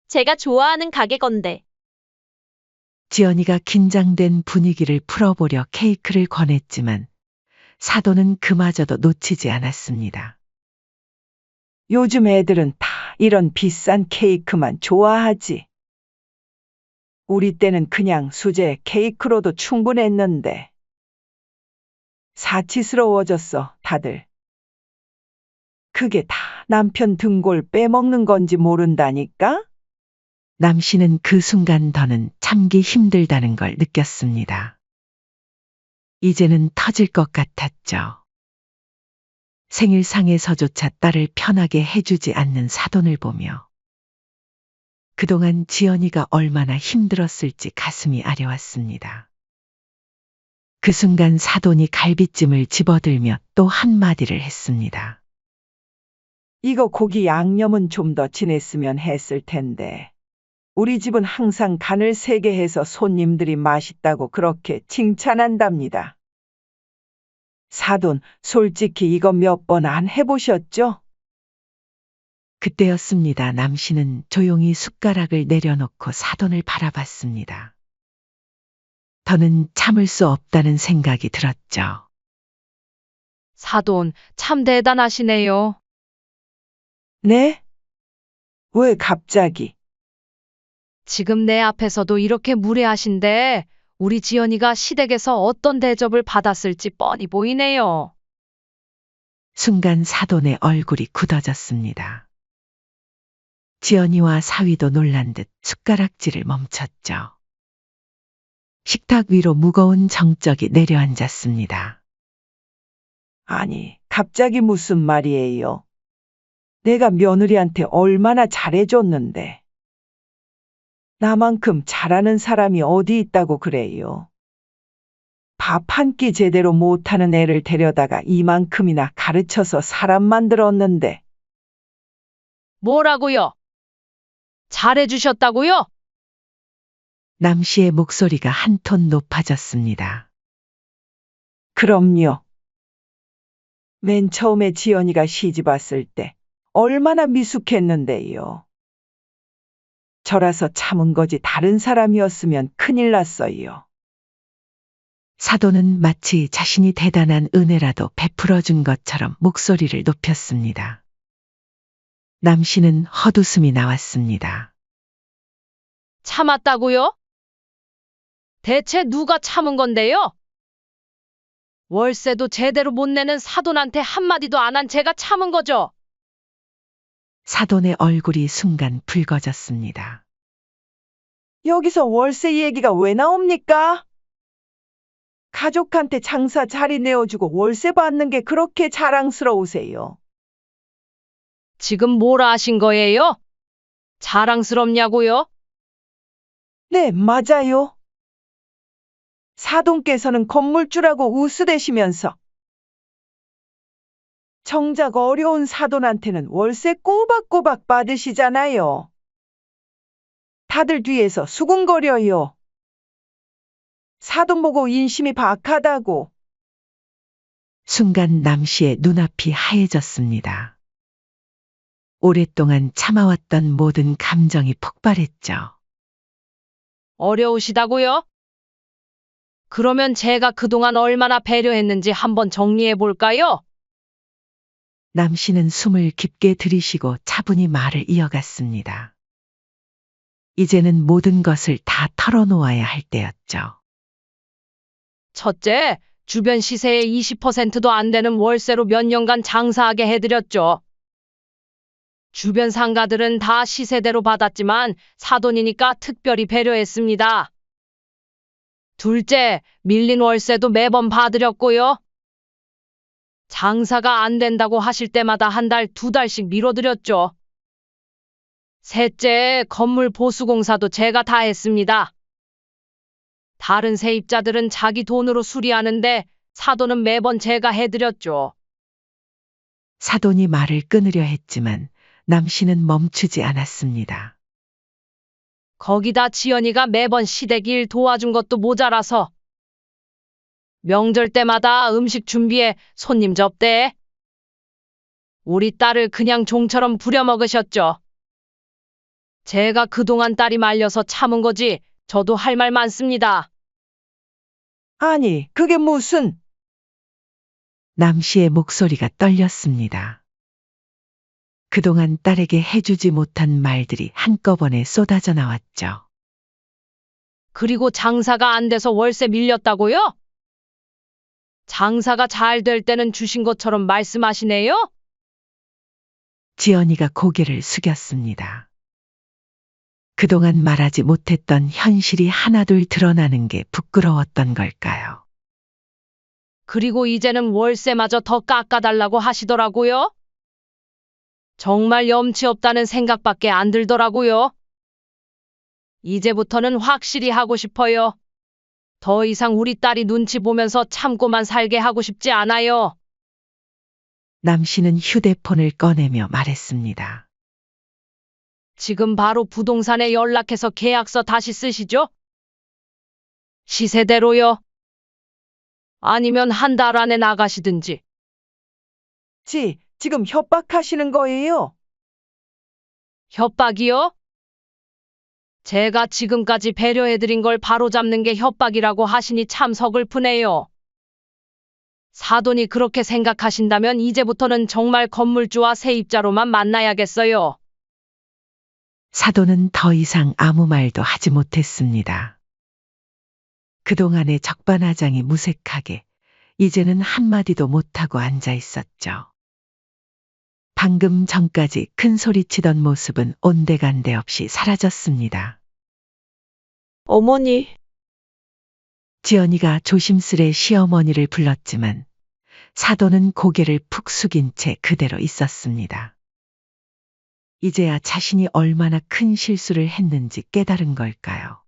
제가 좋아하는 가게 건데. 지연이가 긴장된 분위기를 풀어보려 케이크를 권했지만 사돈은 그마저도 놓치지 않았습니다. 요즘 애들은 다 이런 비싼 케이크만 좋아하지. 우리 때는 그냥 수제 케이크로도 충분했는데. 사치스러워졌어, 다들. 그게 다 남편 등골 빼먹는 건지 모른다니까? 남씨는 그 순간 더는 참기 힘들다는 걸 느꼈습니다. 이제는 터질 것 같았죠. 생일상에서조차 딸을 편하게 해주지 않는 사돈을 보며 그동안 지연이가 얼마나 힘들었을지 가슴이 아려왔습니다. 그 순간 사돈이 갈비찜을 집어들며 또 한마디를 했습니다. 이거 고기 양념은 좀 더 진했으면 했을 텐데. 우리 집은 항상 간을 세게 해서 손님들이 맛있다고 그렇게 칭찬한답니다. 사돈, 솔직히 이거 몇 번 안 해보셨죠? 그때였습니다. 남씨는 조용히 숟가락을 내려놓고 사돈을 바라봤습니다. 더는 참을 수 없다는 생각이 들었죠. 사돈, 참 대단하시네요. 네? 왜 갑자기? 지금 내 앞에서도 이렇게 무례하신데 우리 지연이가 시댁에서 어떤 대접을 받았을지 뻔히 보이네요. 순간 사돈의 얼굴이 굳어졌습니다. 지연이와 사위도 놀란 듯 숟가락질을 멈췄죠. 식탁 위로 무거운 정적이 내려앉았습니다. 아니, 갑자기 무슨 말이에요? 내가 며느리한테 얼마나 잘해줬는데. 나만큼 잘하는 사람이 어디 있다고 그래요? 밥 한 끼 제대로 못하는 애를 데려다가 이만큼이나 가르쳐서 사람 만들었는데. 뭐라고요? 잘해주셨다고요? 남 씨의 목소리가 한 톤 높아졌습니다. 그럼요. 맨 처음에 지연이가 시집 왔을 때 얼마나 미숙했는데요. 저라서 참은 거지 다른 사람이었으면 큰일 났어요. 사돈은 마치 자신이 대단한 은혜라도 베풀어 준 것처럼 목소리를 높였습니다. 남 씨는 헛웃음이 나왔습니다. 참았다고요? 대체 누가 참은 건데요? 월세도 제대로 못 내는 사돈한테 한마디도 안 한 제가 참은 거죠. 사돈의 얼굴이 순간 붉어졌습니다. 여기서 월세 얘기가 왜 나옵니까? 가족한테 장사 자리 내어주고 월세 받는 게 그렇게 자랑스러우세요. 지금 뭐라 하신 거예요? 자랑스럽냐고요? 네, 맞아요. 사돈께서는 건물주라고 우스대시면서 정작 어려운 사돈한테는 월세 꼬박꼬박 받으시잖아요. 다들 뒤에서 수군거려요. 사돈 보고 인심이 박하다고. 순간 남 씨의 눈앞이 하얘졌습니다. 오랫동안 참아왔던 모든 감정이 폭발했죠. 어려우시다고요? 그러면 제가 그동안 얼마나 배려했는지 한번 정리해 볼까요? 남 씨는 숨을 깊게 들이쉬고 차분히 말을 이어갔습니다. 이제는 모든 것을 다 털어놓아야 할 때였죠. 첫째, 주변 시세의 20%도 안 되는 월세로 몇 년간 장사하게 해드렸죠. 주변 상가들은 다 시세대로 받았지만 사돈이니까 특별히 배려했습니다. 둘째, 밀린 월세도 매번 봐드렸고요. 장사가 안 된다고 하실 때마다 한 달, 두 달씩 미뤄드렸죠. 셋째, 건물 보수공사도 제가 다 했습니다. 다른 세입자들은 자기 돈으로 수리하는데 사돈은 매번 제가 해드렸죠. 사돈이 말을 끊으려 했지만 남 씨는 멈추지 않았습니다. 거기다 지연이가 매번 시댁 일 도와준 것도 모자라서 명절 때마다 음식 준비해 손님 접대해 우리 딸을 그냥 종처럼 부려먹으셨죠. 제가 그동안 딸이 말려서 참은 거지 저도 할 말 많습니다. 아니, 그게 무슨... 남 씨의 목소리가 떨렸습니다. 그동안 딸에게 해주지 못한 말들이 한꺼번에 쏟아져 나왔죠. 그리고 장사가 안 돼서 월세 밀렸다고요? 장사가 잘 될 때는 주신 것처럼 말씀하시네요? 지연이가 고개를 숙였습니다. 그동안 말하지 못했던 현실이 하나둘 드러나는 게 부끄러웠던 걸까요? 그리고 이제는 월세마저 더 깎아달라고 하시더라고요? 정말 염치 없다는 생각밖에 안 들더라고요. 이제부터는 확실히 하고 싶어요. 더 이상 우리 딸이 눈치 보면서 참고만 살게 하고 싶지 않아요. 남 씨는 휴대폰을 꺼내며 말했습니다. 지금 바로 부동산에 연락해서 계약서 다시 쓰시죠? 시세대로요. 아니면 한 달 안에 나가시든지. 지금 협박하시는 거예요? 협박이요? 제가 지금까지 배려해드린 걸 바로잡는 게 협박이라고 하시니 참 서글프네요. 사돈이 그렇게 생각하신다면 이제부터는 정말 건물주와 세입자로만 만나야겠어요. 사돈은 더 이상 아무 말도 하지 못했습니다. 그동안의 적반하장이 무색하게 이제는 한마디도 못하고 앉아 있었죠. 방금 전까지 큰 소리치던 모습은 온데간데 없이 사라졌습니다. 어머니, 지연이가 조심스레 시어머니를 불렀지만 사돈은 고개를 푹 숙인 채 그대로 있었습니다. 이제야 자신이 얼마나 큰 실수를 했는지 깨달은 걸까요?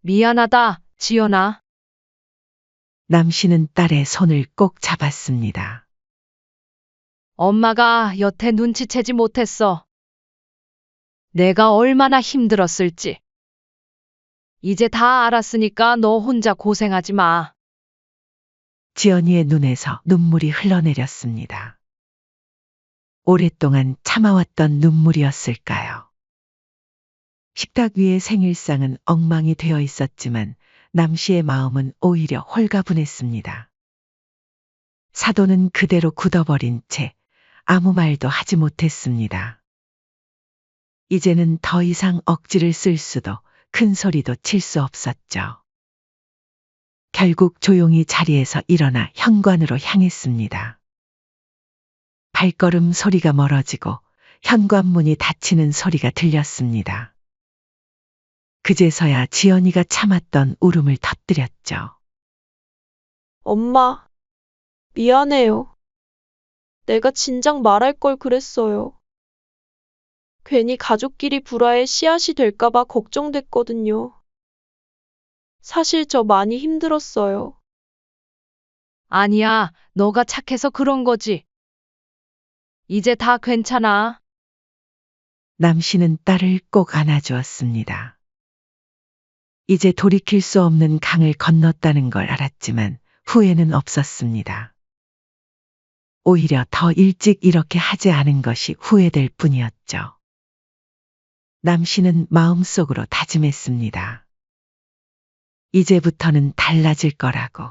미안하다, 지연아. 남씨는 딸의 손을 꼭 잡았습니다. 엄마가 여태 눈치채지 못했어. 내가 얼마나 힘들었을지. 이제 다 알았으니까 너 혼자 고생하지 마. 지연이의 눈에서 눈물이 흘러내렸습니다. 오랫동안 참아왔던 눈물이었을까요? 식탁 위의 생일상은 엉망이 되어 있었지만 남씨의 마음은 오히려 홀가분했습니다. 사돈은 그대로 굳어버린 채 아무 말도 하지 못했습니다. 이제는 더 이상 억지를 쓸 수도 큰 소리도 칠 수 없었죠. 결국 조용히 자리에서 일어나 현관으로 향했습니다. 발걸음 소리가 멀어지고 현관문이 닫히는 소리가 들렸습니다. 그제서야 지연이가 참았던 울음을 터뜨렸죠. 엄마, 미안해요. 내가 진작 말할 걸 그랬어요. 괜히 가족끼리 불화의 씨앗이 될까봐 걱정됐거든요. 사실 저 많이 힘들었어요. 아니야, 너가 착해서 그런 거지. 이제 다 괜찮아. 남씨는 딸을 꼭 안아주었습니다. 이제 돌이킬 수 없는 강을 건넜다는 걸 알았지만 후회는 없었습니다. 오히려 더 일찍 이렇게 하지 않은 것이 후회될 뿐이었죠. 남씨는 마음속으로 다짐했습니다. 이제부터는 달라질 거라고.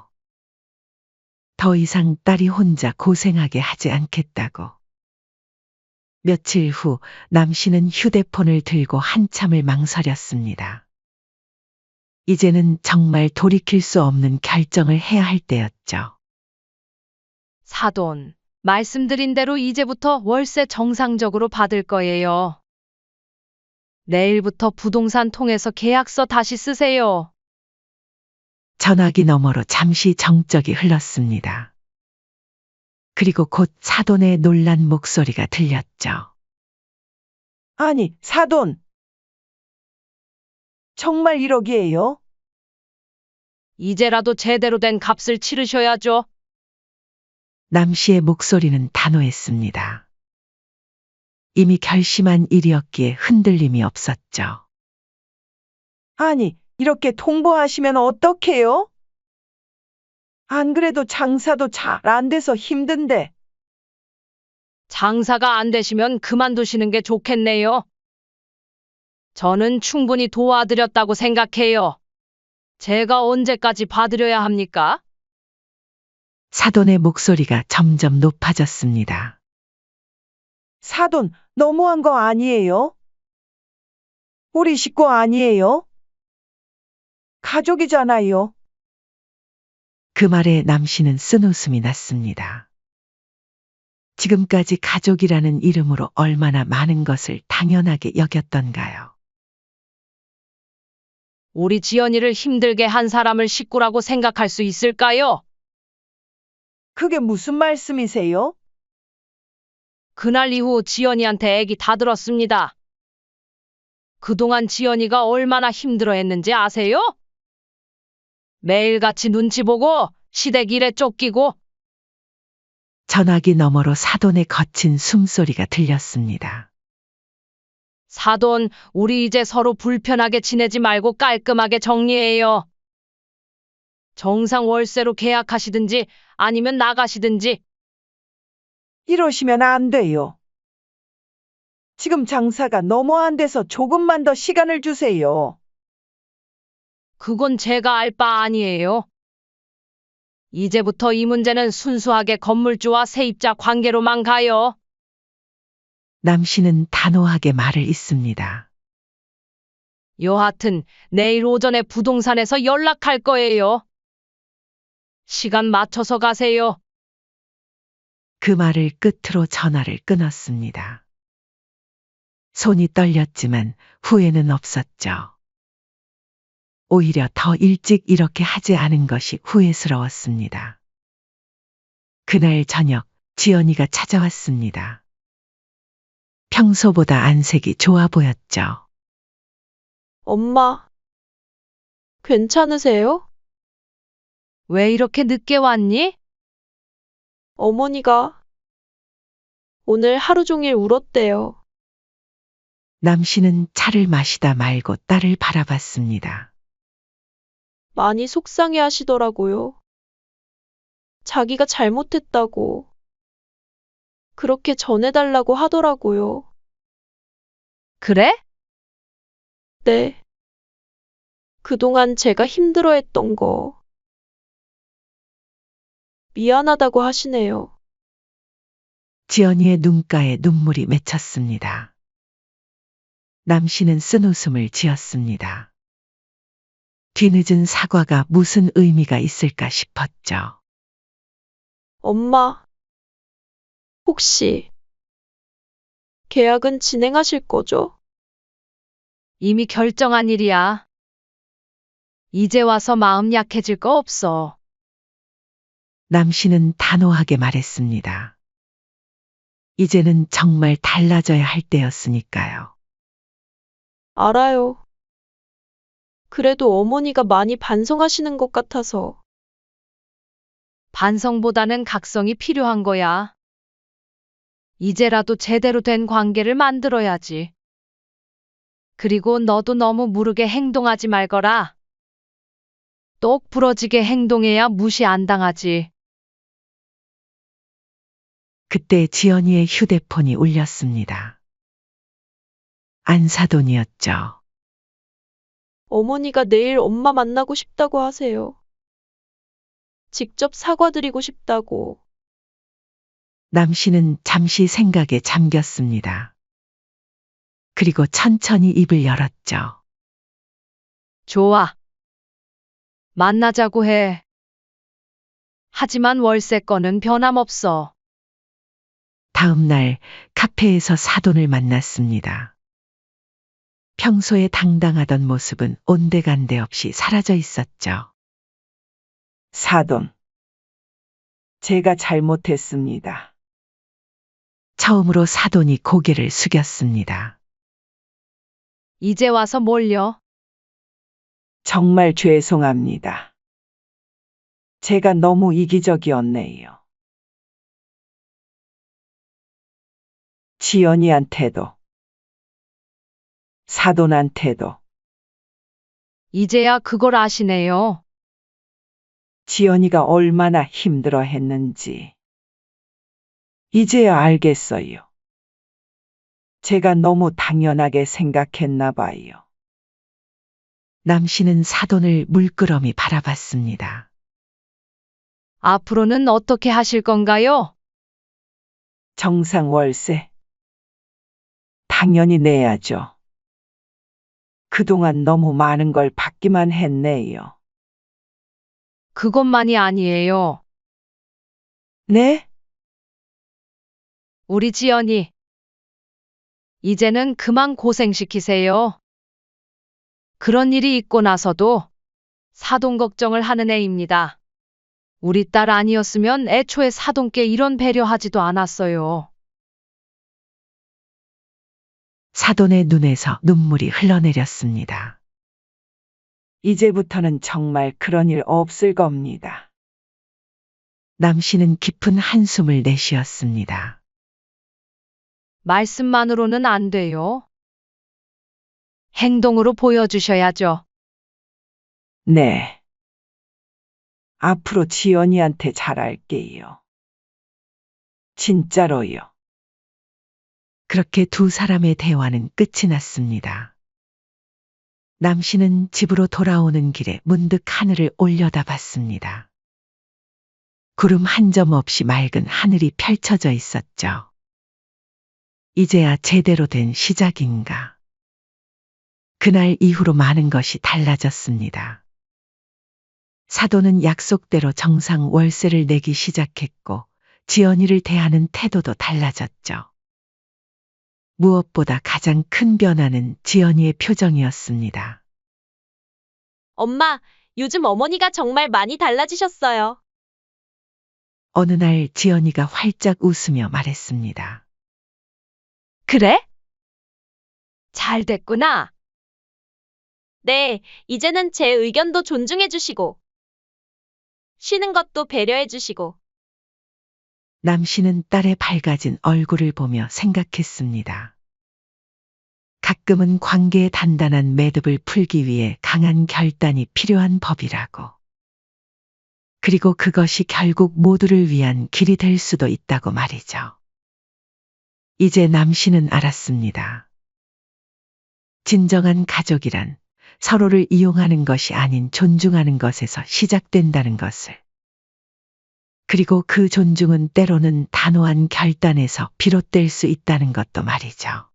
더 이상 딸이 혼자 고생하게 하지 않겠다고. 며칠 후 남씨는 휴대폰을 들고 한참을 망설였습니다. 이제는 정말 돌이킬 수 없는 결정을 해야 할 때였죠. 사돈, 말씀드린 대로 이제부터 월세 정상적으로 받을 거예요. 내일부터 부동산 통해서 계약서 다시 쓰세요. 전화기 너머로 잠시 정적이 흘렀습니다. 그리고 곧 사돈의 놀란 목소리가 들렸죠. 아니, 사돈. 정말 1억이에요? 이제라도 제대로 된 값을 치르셔야죠. 남씨의 목소리는 단호했습니다. 이미 결심한 일이었기에 흔들림이 없었죠. 아니, 이렇게 통보하시면 어떡해요? 안 그래도 장사도 잘 안 돼서 힘든데. 장사가 안 되시면 그만두시는 게 좋겠네요. 저는 충분히 도와드렸다고 생각해요. 제가 언제까지 봐드려야 합니까? 사돈의 목소리가 점점 높아졌습니다. 사돈, 너무한 거 아니에요? 우리 식구 아니에요? 가족이잖아요. 그 말에 남씨는 쓴웃음이 났습니다. 지금까지 가족이라는 이름으로 얼마나 많은 것을 당연하게 여겼던가요. 우리 지연이를 힘들게 한 사람을 식구라고 생각할 수 있을까요? 그게 무슨 말씀이세요? 그날 이후 지연이한테 애기 다 들었습니다. 그동안 지연이가 얼마나 힘들어했는지 아세요? 매일같이 눈치 보고 시댁 일에 쫓기고. 전화기 너머로 사돈의 거친 숨소리가 들렸습니다. 사돈, 우리 이제 서로 불편하게 지내지 말고 깔끔하게 정리해요. 정상 월세로 계약하시든지 아니면 나가시든지. 이러시면 안 돼요. 지금 장사가 너무 안 돼서 조금만 더 시간을 주세요. 그건 제가 알 바 아니에요. 이제부터 이 문제는 순수하게 건물주와 세입자 관계로만 가요. 남씨는 단호하게 말을 잇습니다. 여하튼 내일 오전에 부동산에서 연락할 거예요. 시간 맞춰서 가세요. 그 말을 끝으로 전화를 끊었습니다. 손이 떨렸지만 후회는 없었죠. 오히려 더 일찍 이렇게 하지 않은 것이 후회스러웠습니다. 그날 저녁 지연이가 찾아왔습니다. 평소보다 안색이 좋아 보였죠. 엄마, 괜찮으세요? 왜 이렇게 늦게 왔니? 어머니가 오늘 하루 종일 울었대요. 남씨는 차를 마시다 말고 딸을 바라봤습니다. 많이 속상해 하시더라고요. 자기가 잘못했다고. 그렇게 전해달라고 하더라고요. 그래? 네. 그동안 제가 힘들어했던 거. 미안하다고 하시네요. 지연이의 눈가에 눈물이 맺혔습니다. 남씨는 쓴웃음을 지었습니다. 뒤늦은 사과가 무슨 의미가 있을까 싶었죠. 엄마, 혹시 계약은 진행하실 거죠? 이미 결정한 일이야. 이제 와서 마음 약해질 거 없어. 남씨는 단호하게 말했습니다. 이제는 정말 달라져야 할 때였으니까요. 알아요. 그래도 어머니가 많이 반성하시는 것 같아서. 반성보다는 각성이 필요한 거야. 이제라도 제대로 된 관계를 만들어야지. 그리고 너도 너무 무르게 행동하지 말거라. 똑 부러지게 행동해야 무시 안 당하지. 그때 지연이의 휴대폰이 울렸습니다. 안사돈이었죠. 어머니가 내일 엄마 만나고 싶다고 하세요. 직접 사과드리고 싶다고. 남씨는 잠시 생각에 잠겼습니다. 그리고 천천히 입을 열었죠. 좋아. 만나자고 해. 하지만 월세 건은 변함없어. 다음 날 카페에서 사돈을 만났습니다. 평소에 당당하던 모습은 온데간데 없이 사라져 있었죠. 사돈. 제가 잘못했습니다. 처음으로 사돈이 고개를 숙였습니다. 이제 와서 몰려. 정말 죄송합니다. 제가 너무 이기적이었네요. 지연이한테도, 사돈한테도. 이제야 그걸 아시네요. 지연이가 얼마나 힘들어 했는지. 이제야 알겠어요. 제가 너무 당연하게 생각했나 봐요. 남씨는 사돈을 물끄러미 바라봤습니다. 앞으로는 어떻게 하실 건가요? 정상 월세. 당연히 내야죠. 그동안 너무 많은 걸 받기만 했네요. 그것만이 아니에요. 네? 우리 지연이. 이제는 그만 고생시키세요. 그런 일이 있고 나서도 사돈 걱정을 하는 애입니다. 우리 딸 아니었으면 애초에 사돈께 이런 배려하지도 않았어요. 사돈의 눈에서 눈물이 흘러내렸습니다. 이제부터는 정말 그런 일 없을 겁니다. 남씨는 깊은 한숨을 내쉬었습니다. 말씀만으로는 안 돼요. 행동으로 보여주셔야죠. 네. 앞으로 지연이한테 잘할게요. 진짜로요. 그렇게 두 사람의 대화는 끝이 났습니다. 남씨는 집으로 돌아오는 길에 문득 하늘을 올려다봤습니다. 구름 한 점 없이 맑은 하늘이 펼쳐져 있었죠. 이제야 제대로 된 시작인가. 그날 이후로 많은 것이 달라졌습니다. 사돈은 약속대로 정상 월세를 내기 시작했고, 지연이를 대하는 태도도 달라졌죠. 무엇보다 가장 큰 변화는 지연이의 표정이었습니다. 엄마, 요즘 어머니가 정말 많이 달라지셨어요. 어느 날 지연이가 활짝 웃으며 말했습니다. 그래? 잘 됐구나. 네, 이제는 제 의견도 존중해 주시고, 쉬는 것도 배려해 주시고. 남씨는 딸의 밝아진 얼굴을 보며 생각했습니다. 가끔은 관계의 단단한 매듭을 풀기 위해 강한 결단이 필요한 법이라고. 그리고 그것이 결국 모두를 위한 길이 될 수도 있다고 말이죠. 이제 남씨는 알았습니다. 진정한 가족이란 서로를 이용하는 것이 아닌 존중하는 것에서 시작된다는 것을. 그리고 그 존중은 때로는 단호한 결단에서 비롯될 수 있다는 것도 말이죠.